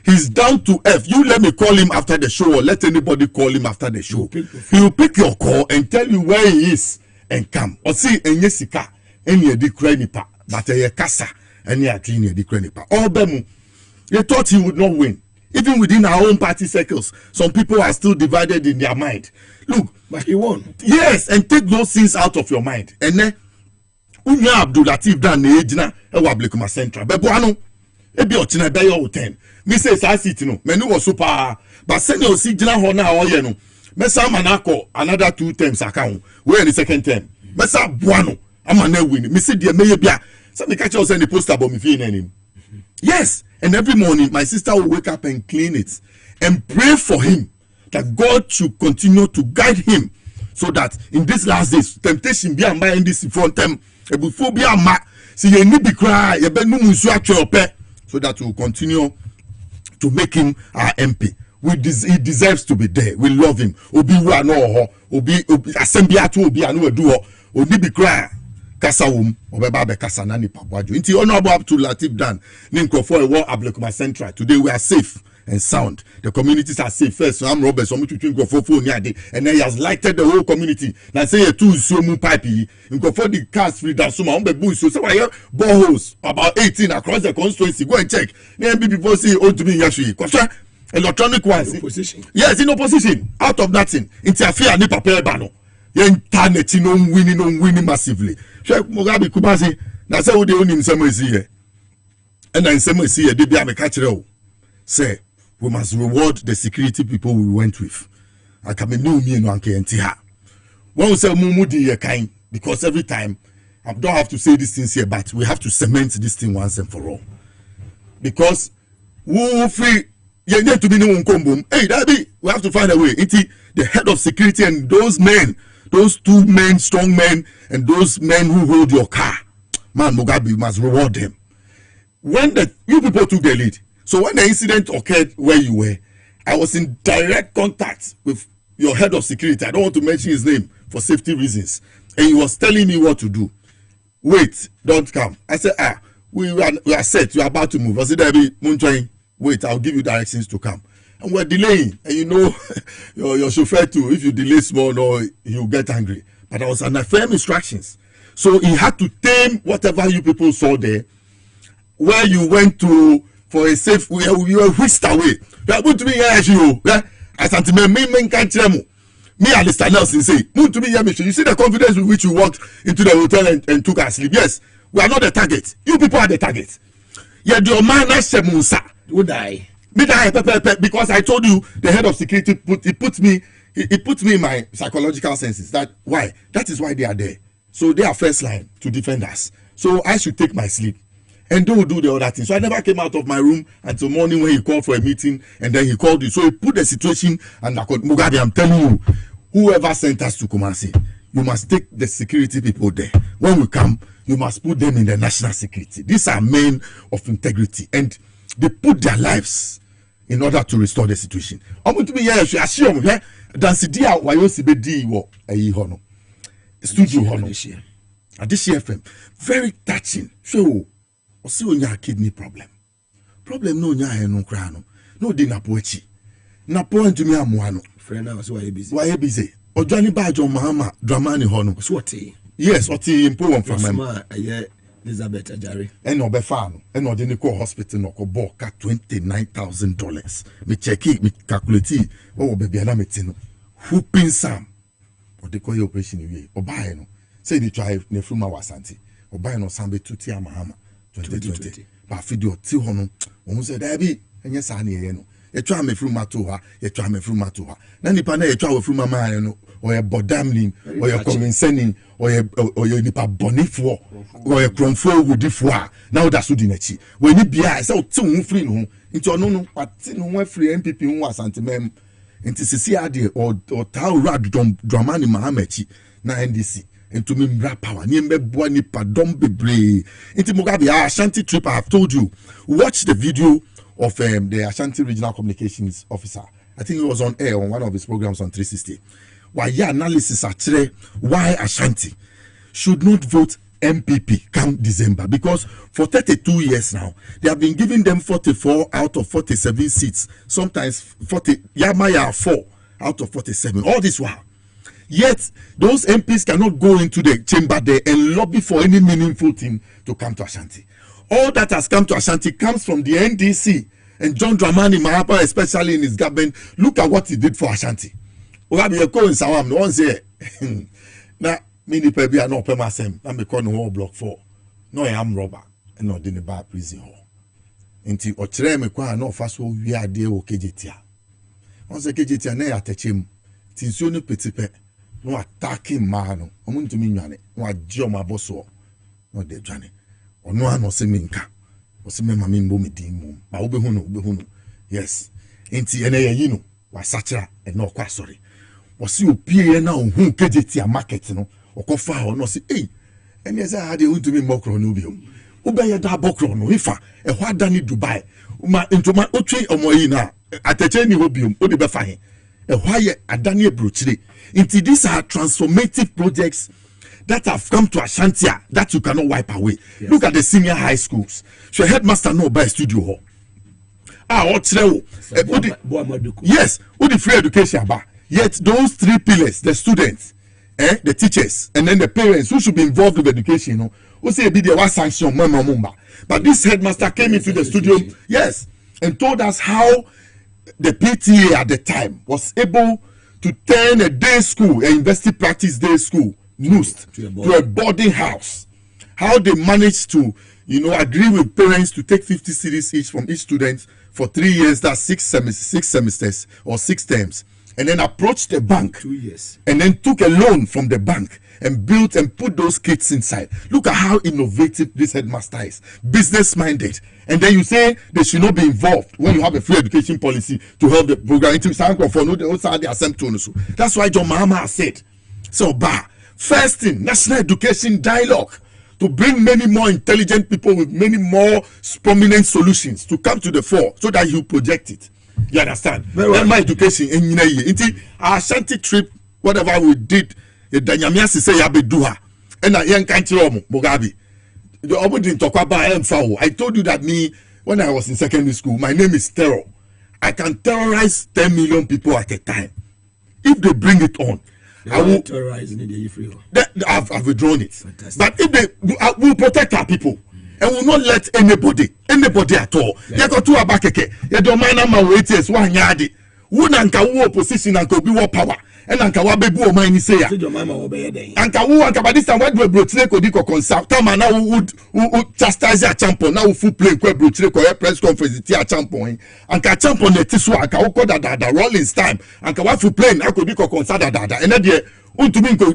He's down to earth. You let me call him after the show or let anybody call him after the show. He will pick your call and tell you where he is and come. Or see, and yesika, and ye declare nipa, but ye kasa, and ye clean ye declare nipa. All bemu, they thought he would not win. Even within our own party circles, some people are still divided in their mind. Look, but he won. Yes, and take those things out of your mind. And then, Unya Abdul Latif Dan Ejina, Ablikuma Central. Bebuano, Ebi Ochina Bayo 10. Me say sa city no menu was super but send you see jina ho na oye no me sa manako another 2 terms account we in the second term me sa boano ama na win me say dey meye bia say me catch us any poster about me feeling him. Yes, and every morning my sister will wake up and clean it and pray for him that God should continue to guide him so that in these last days, temptation be a ma in this front them, a before be a ma, see ye need be cry, ye be no musu actually, so that we will continue to make him our MP. He deserves to be there. We love him. Obi wa no ho, obi assembly atu obi anu edu ho, oni be cry. Kasa wom obeba be kasa na nipa bwadwo nti honorable up to Latif Dan ni nkofo e wo Ablekuma Central. Today we are safe and sound. The communities are safe. First, I'm Robert, so between nkofo ni ade, and then he has lighted the whole community. Now say you two so mu pipe nkofo the cars free that so ma be bu so why boreholes about 18 across the constituency. Go and check. Na people say o to be yashu kwasha electronic ones. Yes, in opposition. Out of that thing, interfere ni paper bano. Your internet no winning massively. Sheikh Mugabe Maase na say we dey own some is here. And then some is here, they be am catch you. Say we must reward the security people we went with. I can be no me no anke enti ha. When we say mumu di ye kind, because every time I don't have to say these things here, but we have to cement this thing once and for all. Because we free you need to be no one. Hey, that be we have to find a way. The head of security and those men, those two men, strong men, and those men who hold your car, man, Mugabe must reward them. When you people took the lead, so when the incident occurred where you were, I was in direct contact with your head of security. I don't want to mention his name for safety reasons, and he was telling me what to do. Wait, don't come. I said, we are set. You are about to move. I said, Debbie, wait, I'll give you directions to come. And we're delaying, and you know your chauffeur too. If you delay small, no, he'll get angry. But I was under firm instructions, so he had to tame whatever you people saw there. Where you went to for a safe, you were whisked away. You are going to be here, you. I said to me can't tell me. Me and Mr. Nelson say, to be here, you see the confidence with which you walked into the hotel and took our sleep. Yes, we are not the target. You people are the target. Yeah, your man Shemunsa would die. Because I told you the head of security put me in my psychological senses. That is why they are there. So they are first line to defend us. So I should take my sleep, and they will do the other thing. So I never came out of my room until morning when he called for a meeting, and then he called you. So he put the situation, and I called Mugabe. I'm telling you, whoever sent us to Kumasi, you must take the security people there. When we come, you must put them in the national security. These are men of integrity, and they put their lives in order to restore the situation. I'm to be here. I assume dance dia wayosi be di wo ayi hono studio hono Adishi FM very touching. So osi onya kidney problem no nya he no kra no di napo echi napo ntumi amoa no friend na so why busy ojani ba John Mahama Dramani hono so what yes oti impo won from my Elizabeth Ajari. And Obefano, and or the hospital no ko ka $29,000. Me check it, me calculate oh baby na metino. Whooping Sam. Or the call operation we obaye no. Say the drive ne from our santi. Obaye no sambe tuti amahama 2020. Ba video ti hono. Won say da bi enye sa na ye no. E twa me from mato ha, ye twa me from mato ha. Na nipa na ye twa we from mama no. Or a bodamling, or a convincing, or a nipa bonifo, or a cromfo woodifua. Now that's what you when you be I saw 2 free no into no, but no free MPP who was anti-mem into CCRD or Tau Rad Dramani Mahamechi na NDC. And to me, power, near me, nipa don't be brave. Into Mugabe, Ashanti trip, I have told you. Watch the video of the Ashanti Regional Communications Officer. I think it was on air on one of his programs on 360. Why analysis are why Ashanti should not vote MPP come December, because for 32 years now they have been giving them 44 out of 47 seats, sometimes 40 Yamaya 4 out of 47 all this while. Yet those MPs cannot go into the chamber there and lobby for any meaningful thing to come to Ashanti. All that has come to Ashanti comes from the NDC and John Dramani Mahama, especially in his government. Look at what he did for Ashanti. Ogabi eko in Sawam no one say na mini pe bia no pe masem na me call no block 4 no am robber no dey ne ba prison ho nti o kire me kwa na ofa so wi ade o kejetia on say kejetia na ya techem ti nsuo no petipe no attack ma no omu ntumi nwane no agye o maboso no dey dwane ono ano se me nka o se me ma me mbo me din mum ba wo be hu no yes enti ene ye no wasachira ene okwa sorry wasi opie na ohun kejeti a market no okofa ho no say eh ene za ha de untumi mokro no bi ubeye da bokro no ifa e ho adani Dubai ma intoma otwe omoyi na atache ni hobium odi be fa he e ho aye adani ebrochire into these are transformative projects that have come to Ashantia that you cannot wipe away. Yes. Look at the senior high schools. So headmaster no by studio hall. Yes, what the free education about. Yet those three pillars, the students, the teachers, and then the parents who should be involved with education, you know, who say be the one sanction, but this headmaster came into the studio, yes, and told us how the PTA at the time was able to turn a day school, a university practice day school, to a boarding house. How they managed to, you know, agree with parents to take 50 cedis each from each student for 3 years, that's 6 semesters or 6 terms, and then approached the bank 2 years, and then took a loan from the bank and built and put those kids inside. Look at how innovative this headmaster is, business minded. And then you say they should not be involved when you have a free education policy to help the program. That's why John Mahama said, so first thing, national education dialogue, to bring many more intelligent people with many more prominent solutions to come to the fore so that you project it. You understand? Well, my education in our Ashanti trip, whatever we did, the Danyamias say Yabeduha, and I young country Mugabe. I told you that me when I was in secondary school, my name is Terror. I can terrorize 10 million people at a time. If they bring it on, I will terrorize I've withdrawn it. Fantastic. But if they will protect our people and will not let anybody at all. You got to abakeke. You don't mind my waiters one yard. Wunanka wo opposition and could be war power. And anka wa bebu o man say ya. Anka wo anka by this time what we brochire ko di ko consult. Tama na would chastise a champion. Now full play ko brochire ko press conference ti a champion. Anka champion e tiso anka wo ko da Rollins time. Anka wa full play na ko di ko consult da. And there untumi ko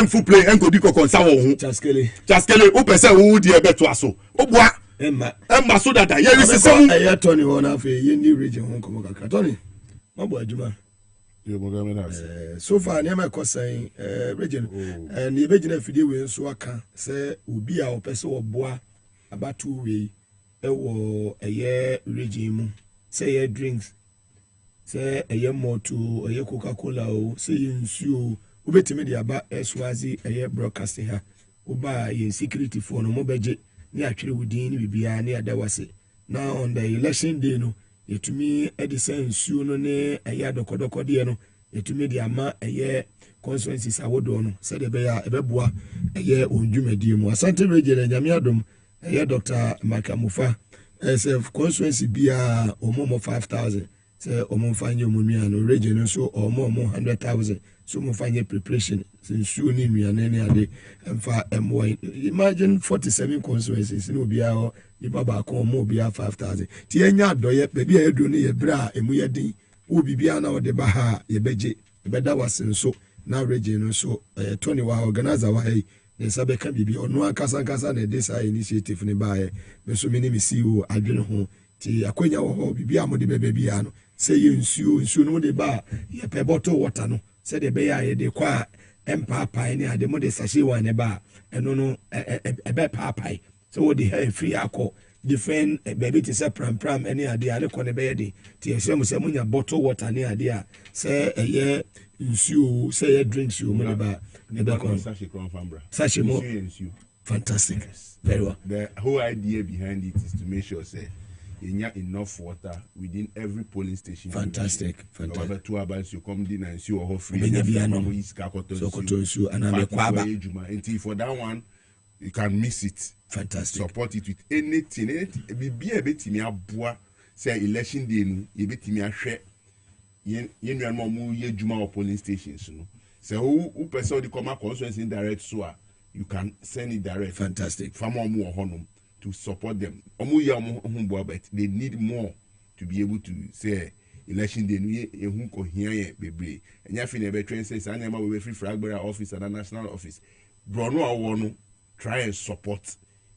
full play en ko di ko consult wo hu. Chaskele o pese wo di e beto aso. O boa emma so da ye ri sesem e Tony wona fe ye ni region hon ko kakra Tony. Mabo adwuma. So far near my cousin region and the region of video so aka say ubi a opese oboa about 2 way a year regime say ye drinks say a year more to a year Coca-Cola o say nsuo ubetime de aba eswazi a year broadcasting ha uba in security for no mobeje ni atwere wudin ni bibia ni adawase now on the election day no yetumi edison nsuo no ne eya dokodoko de no yetumi de ama eye constituencies awodo no se de be ya ebeboa eye ondwumadi mu Asante region nyame adom eye Dr. Makamufa se constituency bia omo 5000 se omo fanye omumia no region so omo 100,000 so mo fanye preparation se nsuo ni nuane ne ade emfa emwo imagine 47 constituencies no bia o ni baba ko mo bia 5000 ti enya adoye be bia edo ne ye bra emu ye din wo bibia na wo de ba ha ye beje beda wasen so na region so 20 wa organizer wa hey ne sabe ka bibia ono akasa na de sa initiative ne ba ye me so mini mi CEO adwene ho ti akwenya wo ho bibia mo de be bia no say ye nsuo no de ba ye pe bottle water no say de be ya ye de kwa empapa ni ade mo de sachet wa ne ba eno no ebe papai so wo de hair free akọ different baby to say pram any idea ale ko ne be de ti esem say munya bottle water ni idea say eye nsuo say eye drinks you mo ba ne be ko sachet mo fantastic. Yes. Very well. The whole idea behind it is to make sure say you have enough water within every polling station. Fantastic. Two hours you come in and see or free. So and for that one you can miss it. Fantastic. Support it with anything. Be a bit in your bois. Say election day, you bet me a share. You know, more ye Juma or polling stations. So who person the command conference in direct so you can send it direct. Fantastic. From more honum to support them. But they need more to be able to say election day. You who here baby. And you feel a train says I never will be free Fragbera office and a national office. Bruno, I want try and support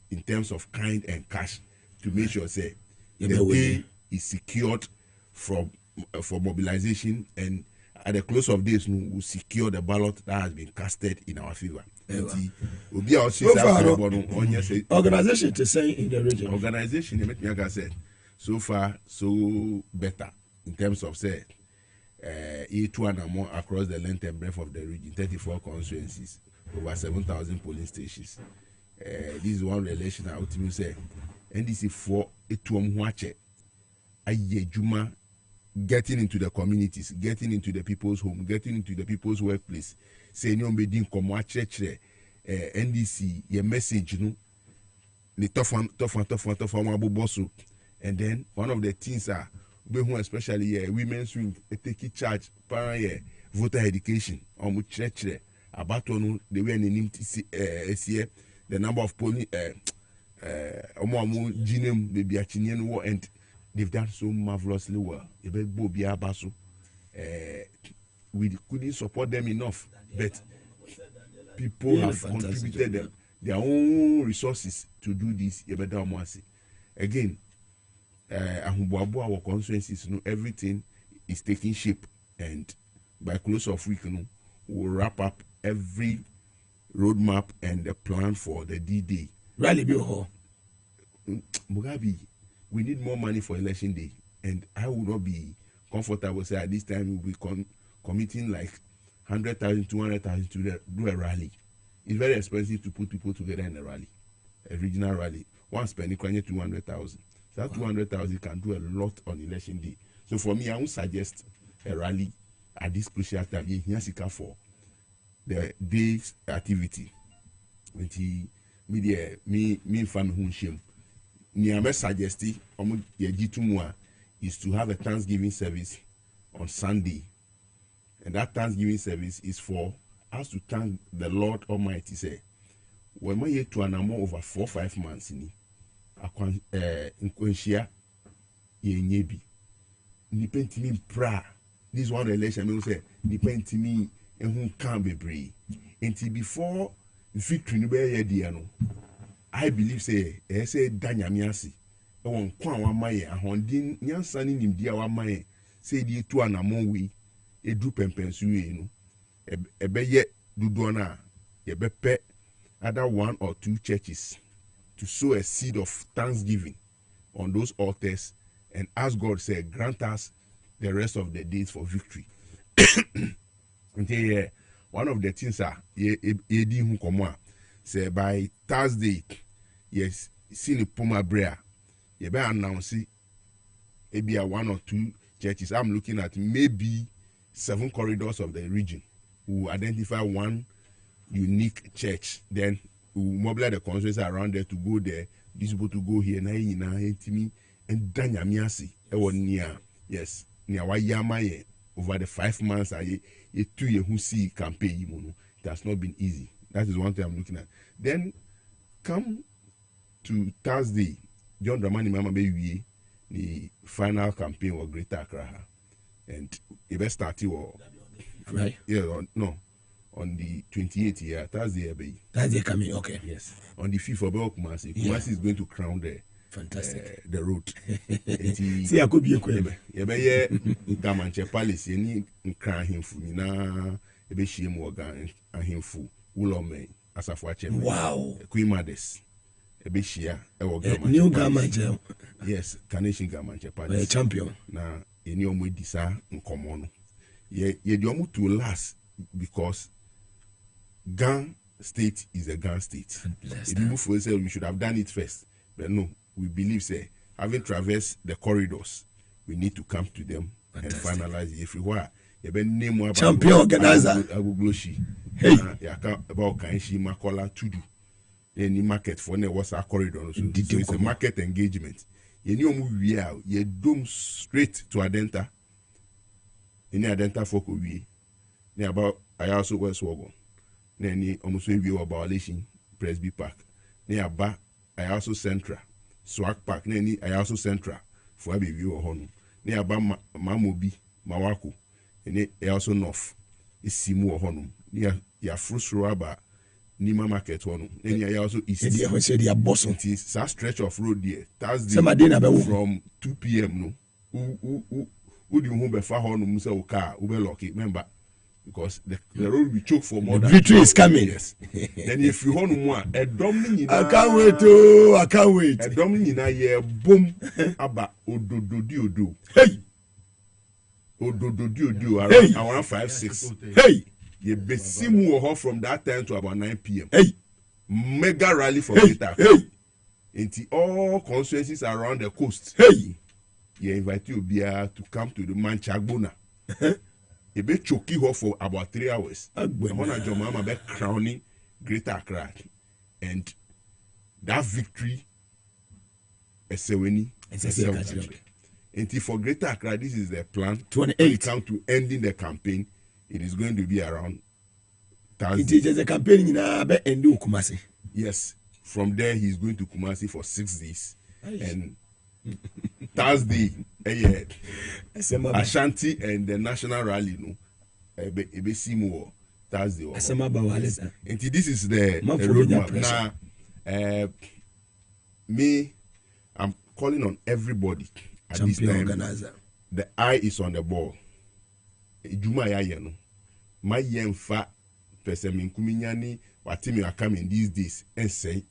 in terms of kind and cash to make sure say the day is secured from for mobilization, and at the close of this, we will secure the ballot that has been casted in our favor. Organization to say in the region. Organization, like I said, so far so better in terms of say E2 and more across the length and breadth of the region, 34 constituencies, over 7,000 polling stations. This is one relation I ultimately say. NDC for E2 Juma getting into the communities, getting into the people's home, getting into the people's workplace. Say no be din komo achechre NDC your message you know the tough one aboboso. And then one of the things are especially women's wing take charge parent voter education on chechre about no the way in the number of polling ginem baby achinian war, and they've done so marvelously well. We couldn't support them enough, but people have contributed their own resources to do this. Again, our constituencies, everything is taking shape, and by close of week, we'll wrap up every roadmap and the plan for the D-Day. Rally Bill Mugabe, we need more money for election day, and I would not be comfortable say at this time we'll be committing like 100,000, 200,000 to do a rally. It's very expensive to put people together in a rally, a regional rally. One spending 200,000. So that 200,000 can do a lot on election day. So for me, I would suggest a rally at this crucial time. Here for the day's activity. Me family shame. Niame suggesting is to have a Thanksgiving service on Sunday. And that Thanksgiving service is for us to thank the Lord Almighty. Say, when we to an amount over 4 or 5 months in Quenchia, Yebi, Nipentimi pra. This one election, I mean, say, Nipentimi and who can't be brave. Until before victory, no, I believe say Danya Miase. I want one my a hondin, young son in India, one my say the 2 and a more way. A group and pensu, a beye dudona, a bepe, other 1 or 2 churches to sow a seed of thanksgiving on those altars, and ask God, say, grant us the rest of the days for victory. Okay, one of the things are, say by Thursday, yes, see the Puma Brea, you better announce it, maybe a 1 or 2 churches. I'm looking at maybe 7 corridors of the region. We will identify one unique church. Then we will mobilize the constituency around there to go there. These people to go here. And Danya Miase. Yes. Over the 5 months, a 2 year who see campaign. It has not been easy. That is one thing I'm looking at. Then come to Thursday. John Dramani Mama Baby, the final campaign was Greater Accra. And it best started right? Yeah, no. On the 28th year, Thursday, Thursday coming, okay. Yes. On the 5th of Kumasi. Kumasi is going to crown the road. See, I could be a queen. Yeah, Gamanche Palace, any crown him for me now. A bit shame organ and him for Ulome as a watcher. Wow. Queen Mothers. A bit share. New Gamanche. Yes, Carnation Gamanche Palace. A champion. Now, any of disa in common. Ye the to last because Gan state is a Gan state. If you move for yourself, we should have done it first. But no, we believe say having traversed the corridors, we need to come to them and finalize it. If you were name champion organizer Agugloshi. Hey, about Kanshi Makola to do any market for ne was a corridor. So it's a market engagement. You dome straight to Adenta. In Adenta for Kobe. Near about I also West Wagon. Then almost review about Lation Presby Park. Near Ba I also Centra. Swag Park. Then I also Centra for a review of Honu. Near Ba Mamobi Mawako. And I also North. It's Simu Honum. Near your first rubber. Nima market one. Then you also east. They are boss. It is a stretch of road there. Thursday from 2 p.m. No. would you move a far horn musa car ube lucky remember because the road will be choked for more than victory is coming. Yes. Then if you want more a domini I can't wait to I can't wait. A domini na ye boom aba ododo Hey ododo around 5-6 hey ye besimu from that time to about 9 p.m. hey mega rally for hey Peter. hey Into all constituencies around the coast. Hey, you invite you to come to the Manchagbona. You be choking her for about 3 hours. And when I join Mama be crowning Greater Accra, and that victory is and for Greater Accra, this is the plan. 28 come to ending the campaign. It is going to be around Thursday. It is a campaign in Endu Kumasi. Yes. From there, he's going to Kumasi for 6 days. And Thursday, Ashanti and the national rally, no, Ebesimu Thursday. And this is the roadmap. Now, me, I'm calling on everybody at this time. Organizer. The eye is on the ball. Juma ya no. My yemfa person kuminyani watimi are coming these days and say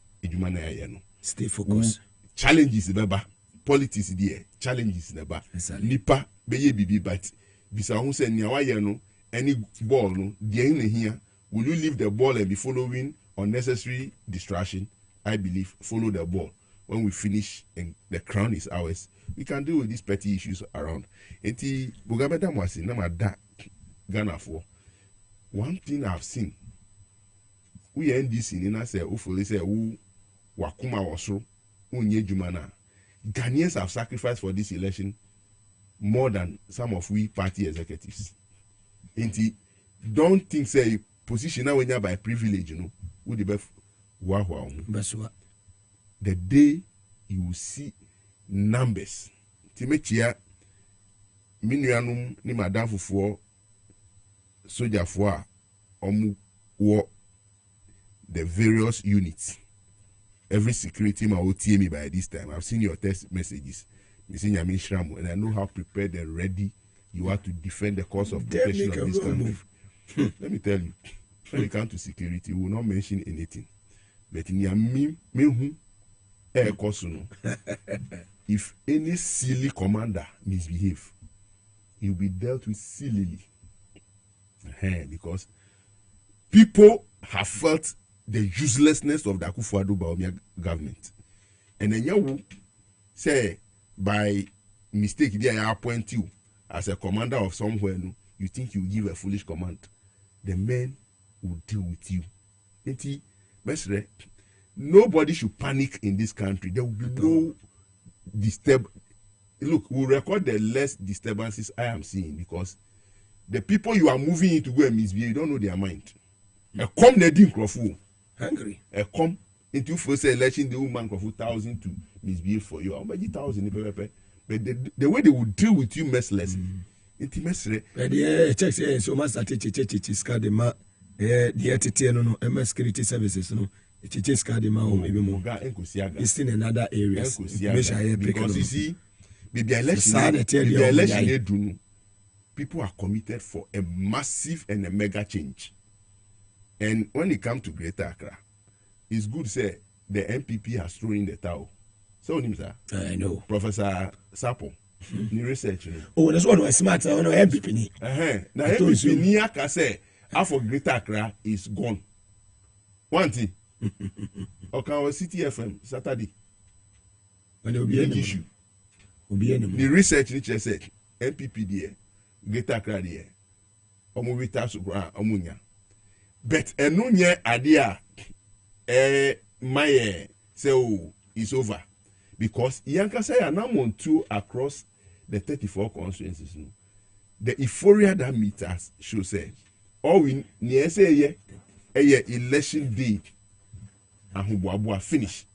stay focused. Challenges beba politics there challenges neba nipa beye bibi but bisa hu say nia waye no any ball no dey in here will you leave the ball and be following unnecessary distraction? I believe follow the ball. When we finish and the crown is ours, we can deal with these petty issues around. Enti Mugabe Maase na ma da Ghana for one thing I've seen we NDC nina say ufole say who wakuma wasro unye jumana. Ghanaians have sacrificed for this election more than some of we party executives. Don't think say position now when you're by privilege, you know, would the best the day you will see numbers. Timechia minuanum ni madam for soldier for war the various units. Every security man will tell me by this time. I've seen your text messages. And I know how prepared and ready you are to defend the cause of protection of this country. Let me tell you, when it comes to security, we will not mention anything. But in your if any silly commander misbehave, he will be dealt with sillily. Because people have felt the uselessness of the Akufo-Addo Bawumia government. And then you say, by mistake, they appoint you as a commander of somewhere, no, you think you give a foolish command. The men will deal with you. Nobody should panic in this country. There will be no disturb. Look, we'll record the less disturbances I am seeing because the people you are moving in to go and misbehave, you don't know their mind. Come Nedin Crawford. Hungry. Come into first election, the woman of 1,000 to misbehave for you. How many 1,000? But the way they would deal with you merciless. Intimacy. Check so much that the MS security services no. It's maybe more. It's in another areas. Because you see, the election people are committed for a massive and a mega change. And when it comes to Greater Accra, it's good to say the MPP has thrown in the towel. So, I know. Professor Sapo, new research. Oh, that's one was smart. I know MPP. Now, MPP Niaka say, half of Greater Accra is gone. One thing. Okay, City FM Saturday. When it will be an issue. The research which said MPP there, Greater Accra there, Omuvita Supra, Omunya. But enunye adia my say is over because Yanka say anamon two across the 34 constituencies. The euphoria that meet us should say all we near say election day and finish.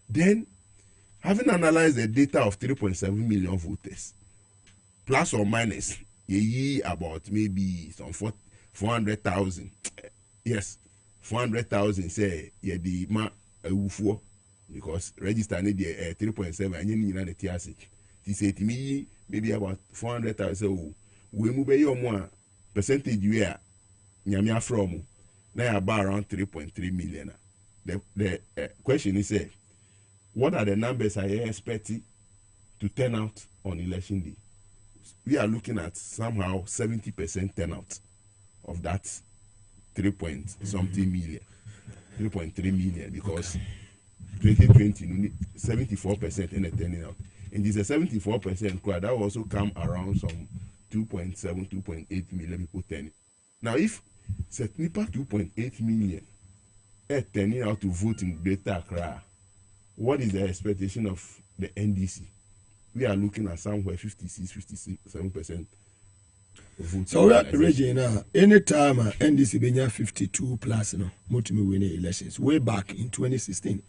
Then having analyzed the data of 3.7 million voters plus or minus about maybe some 400,000. Yes, 400,000 say the ma because register need 3.7 and you need the TRC. say to me maybe about 400,000. So we move your more percentage we are nyamia from now about around 3.3 million. The question is what are the numbers are you expecting to turn out on election day? We are looking at somehow 70% turnout of that 3 point something million, 3.3 million, because 2020 74% in the turning out, and this is 74% crowd that will also come around some 2.7 2.8 million people turning. Now if Setnipa 2.8 million turning out to vote in Greater Accra, what is the expectation of the NDC? We are looking at somewhere 56-57% vote. So we are region now. Anytime NDC benya 52 plus, no, Mutumi winning elections. Way back in 2016,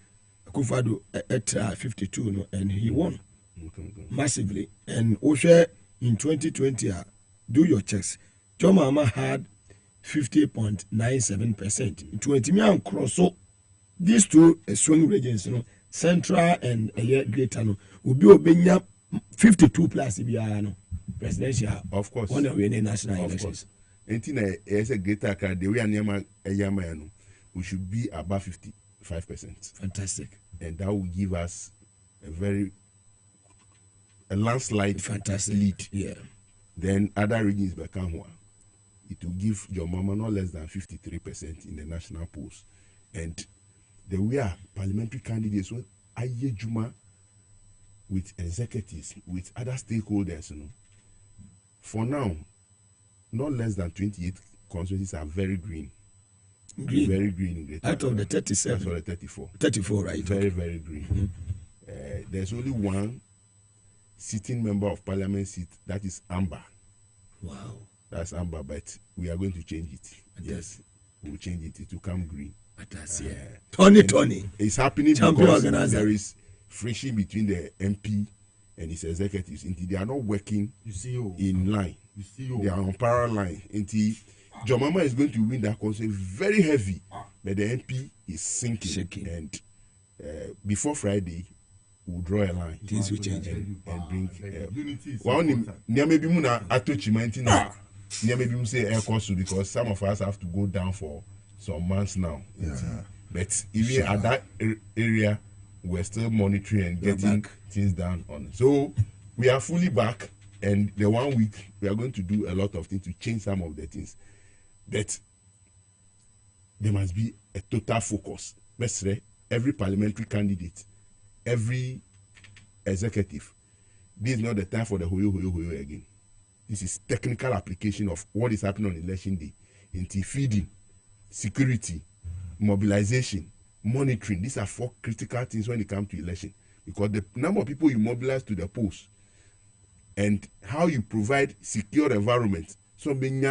Akufo-Addo at 52, no, and he won massively. And Oshe in 2020, do your checks. John Mahama had 50.97%. In 20 and cross. These two swing regions, you know, Central and Greater, no, will be obenya 52 plus no presidential. Of course. On the winning national elections. Anything as a Greater Accra, the way Anyama, we should be above 55%. Fantastic. And that will give us a landslide fantastic lead. Yeah. Then other regions become one. It will give your mama not less than 53% in the national polls. And the way our parliamentary candidates will Juma with executives, with other stakeholders, you know. For now, not less than 28 constituencies are very green. Very green. Out of the 37. Sorry, 34. 34, right. Very, very green. Mm-hmm. There's only one sitting member of parliament seat, that is Amber. Wow. That's Amber, but we are going to change it. Yes, we'll change it. It will come green. But that's Tony. It's happening Champion because organizer. there is friction between the MP and his executives. Until they are not working in line. They are on parallel line. Until Jomama is going to win that concert very heavy, but the MP is sinking. And before Friday, we'll draw a line. Things will change and bring. Maybe Muna Atochimantina. Maybe we say air cost because some of us have to go down for some months now. Yeah. But even at that area, we're still monitoring and getting things done on it. So we are fully back, and the 1 week we are going to do a lot of things to change some of the things. But there must be a total focus. Every parliamentary candidate, every executive, this is not the time for the hoyo again. This is technical application of what is happening on election day. Into feeding, security, mobilization, monitoring. These are 4 critical things when it comes to election. Because the number of people you mobilize to the polls and how you provide secure environment, so being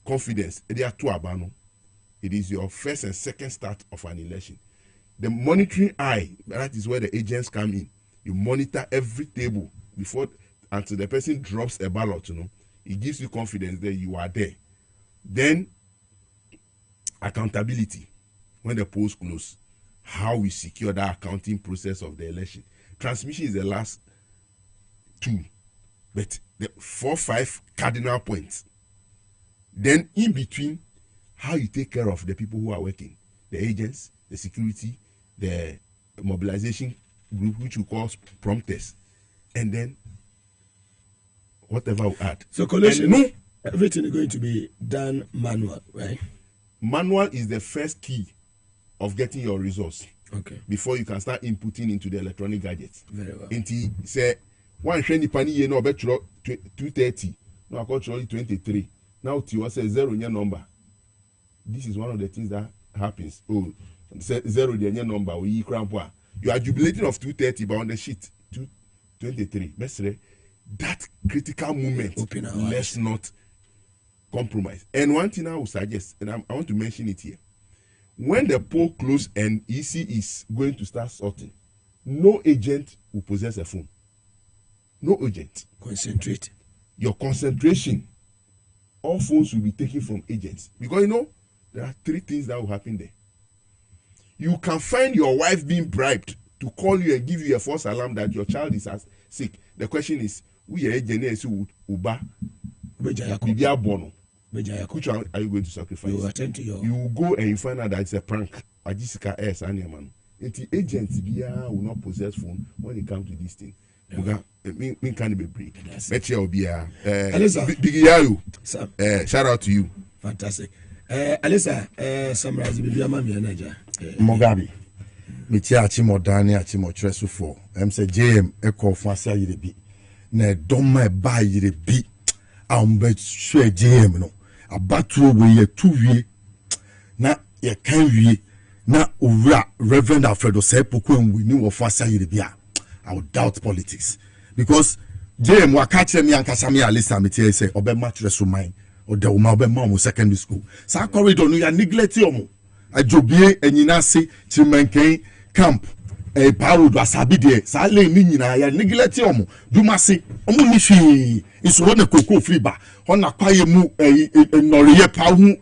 confidence, it is your first and second start of an election. The monitoring eye, that is where the agents come in. You monitor every table before until the person drops a ballot, you know. It gives you confidence that you are there. Then accountability. When the polls close, how we secure that accounting process of the election. Transmission is the last tool, but the 4-5 cardinal points. Then in between, how you take care of the people who are working, the agents, the security, the mobilization group, which we call prompters, and then whatever we add. So collation, everything is going to be done manual, right? Manual is the first key of getting your results. Okay. Before you can start inputting into the electronic gadgets. Very well. Until say one sheni pani ye no bet 230. No I call 23. Now to say 0 in your number. This is one of the things that happens. Oh, say 0 in your number. You are jubilating of 230, but on the sheet 223. That critical moment. Let's not compromise. And one thing I will suggest, and I want to mention it here. When the poll closes and EC is going to start sorting, no agent will possess a phone. No agent. Concentrate. Your concentration, all phones will be taken from agents. Because you know, there are 3 things that will happen there. You can find your wife being bribed to call you and give you a false alarm that your child is sick. the question is we are agents uba Beja bono. Which one are you going to sacrifice? You attend to your. You will go and you find out that it's a prank. Ajisika S and your man. The agents will not possess phone when it comes to this thing. Me can't be break. Bet you will be big yaru. Shout out to you. Fantastic. Alisa, summarize the video, Mammy and Naja. Mugabe. Michi achimo dani achimo tresu for. Say JM eko fasa yire bi. Na doma ba yire bi. Ambe shwe JM no. Abatu we ye tu wie. Na ye kan wie. Na owura Reverend Alfredo Sepoku enwini wo fasa yire bi a. I would doubt politics because JM wakache mi ankasa mi Alisa mitie say obema tresu mine. Or the woman be mom secondary school. Sa corridor no ya neglect omo. Ajobie enyina se chimenken camp e paru do asabi de sa le ni nyina ya neglect omo. Duma se omo ni hwe iso wona koko free ba. Ona kwaye mu noriye pa hu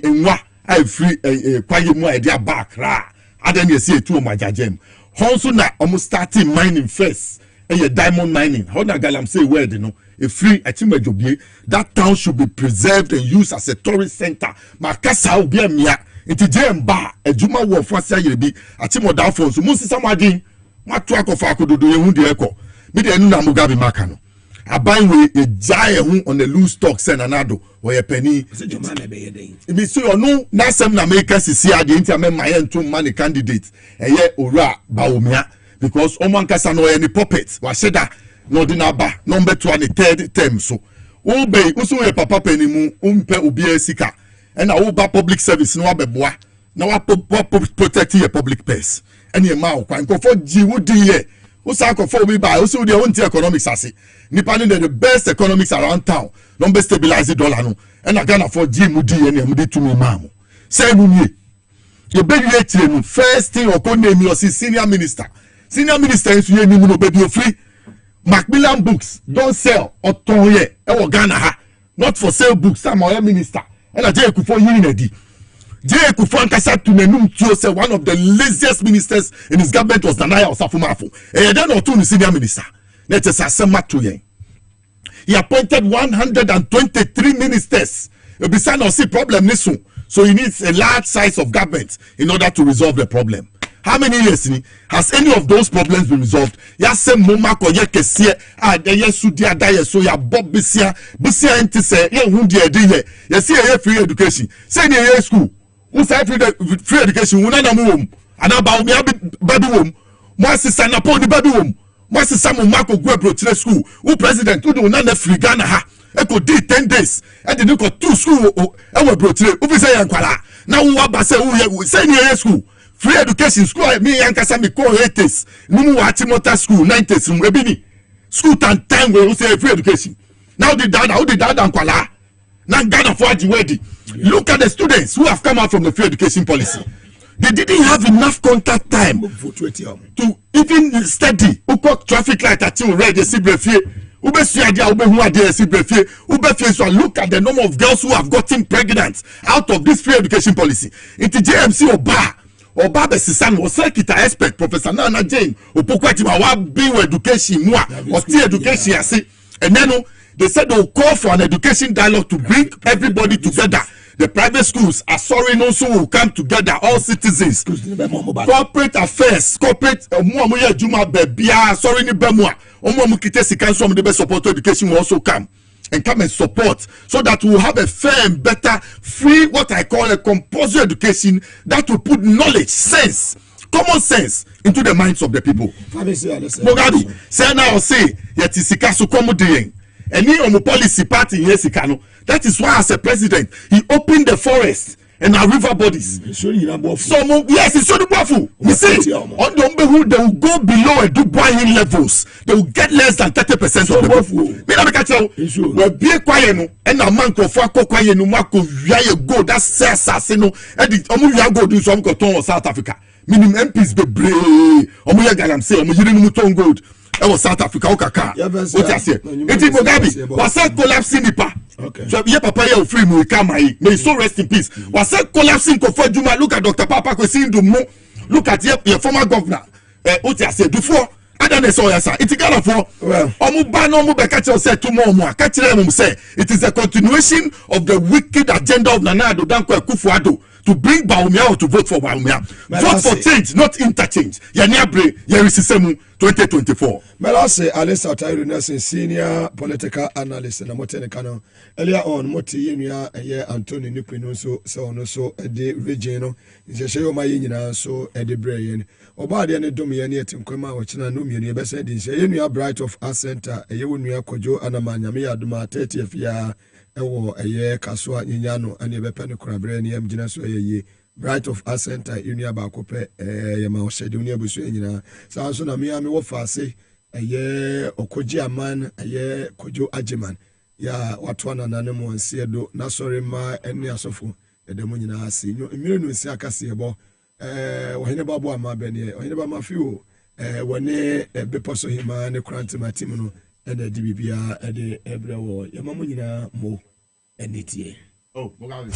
enwa ai free kwaye mu e dia bakra. Adan ye se etu omo ajajem. Honso na omo starting mining first. Diamond mining. How na galam say word no. A free Achimejobie, that town should be preserved and used as a tourist center. Makasa obi mia. Iti jemba ejuma wo fasa yebi Achimo down phone so musi samadin matu akofa akododo ye hu de eko. Me de enu na Mugabe maka no. Aban we ejaye hu on the loose stock sen anado wo ye pani. Se joma na be ye den. Ibi so no na sem na make sisi ade nti am ma ye nto man candidate. Eye owura baomia because omankasa no any puppet wa sheda no dinaba number 2 and third term so obey usu ye papa penimu umpe obi sika and na public service no abeboa na wa protect your public purse and ye ma kwan ko for ji wudi ye usa ko for obi ba usu de wonti economics ase nipa ni the best economics around town number stabilize the dollar no and Ghana for ji mudi ye ne mudi tumi mamu say nu nie ye be ye tire no first thing o ko name your senior minister is ye ni mu no be free. Macmillan books don't sell or tonye e Ghana ha not for sale books some oil minister and a J Kufo yinedi J Kufo ankasa to nenum tuo say one of the laziest ministers in his government was Nana Osafo-Maafo then or two senior minister let us asema to yen he appointed 123 ministers you be sign or see problem nisun so he needs a large size of government in order to resolve the problem. How many years has any of those problems been resolved? Ya se moma ko ye kese a de yesu dia da yeso ya bob bisia enti se ye hu dia de ye ye se ye free education say ne ye school who say free education wona na mu wom ana ba omi baby wom mo asisa na po ni baby wom mo asisa mo mako go approach school who president who do na free Ghana ha e ko di 10 days e de ko two school e we approach who fi say yankwala na wo aba say who say ne ye school free education school me yankasa me call 80s numu wa Timota school 90s ebini school time we say free education now the dad and kwala now Ghana for the wedding look at the students who have come out from the free education policy they didn't have enough contact time to even study uko traffic light at red see brefie ube suadia ube hu ade see brefie ube fie so look at the number of girls who have gotten pregnant out of this free education policy into JMC oba Obabe Sisan was secretary expert Professor Nana Jane Opokwachima wa be education mua or education ase and then they said they will call for an education dialogue to bring everybody together. The private schools are sorry also will come together, all citizens. Corporate affairs, corporate juma bebia sorry ni bemwa. Mukite sikan some the best support education will also come and come and support so that we will have a fair and better free what I call a compulsory education that will put knowledge, sense, common sense into the minds of the people. Mugabe say now say yet isika so come doing any on policy party yes ikano. That is why as a president he opened the forest and our river bodies. So yes, it's so powerful. You see, on the who they will go below a Dubai levels. They will get less than 30% of the people. Me na make tell we be quiet no and a man ko fa ko quiet no mako wia go that say no and the omu wia go do so am ko ton South Africa. Minimum MPs be brave. Omu ya galam say omu yiri no ton gold. E was South Africa o kaka. O ti ase. Eti Mugabe was collapsing nipa. Okay. So yeah, Papa, you free me come may so rest in peace. Was that collapsing for Juma? Look at Dr. Papa Kwesi Ndumo. Look at your former governor. Otia said before ada na so yasa it Ghana for omu ba no mu be ka say tomorrow mu ka kire mu say it is a continuation of the wicked agenda of Nana Addo Dankwa Akufo-Addo to bring Bawumia or to vote for Bawumia. Vote for change, not interchange. Yaniabre, Yerisisemu 2024. Melase Alisa Tairu Nelson, senior political analyst in Amotene Kano. Earlier on, Moti Yenuya, Anthony Nupinoso, so the regional, is a show my union, so Eddie Brain. Obadi and Domiani at Nkoma, which I know me, best said in Yenuya Bright of Our Center, a Yenuya Kojo, Anamanya, Mia Duma, 30th year. Ewo eye kaswa nyinyano ane bepe ne korabre ne yam gina so eye Bright of Our Center unia ba kope ye ma oshede unia busu nyina sa so na me wo fa se eye okoji aman eye kojo ajiman ya watu ana nanemu anse do na sori ma ene asofo edemu nyina ase mmire no nsi akase ebo ohene babo ama bene ohene ba mafiwo wone beposo hima ne kranti matim no ene di bibia ede ebrewo yamamu nyina mo enitie Mugabe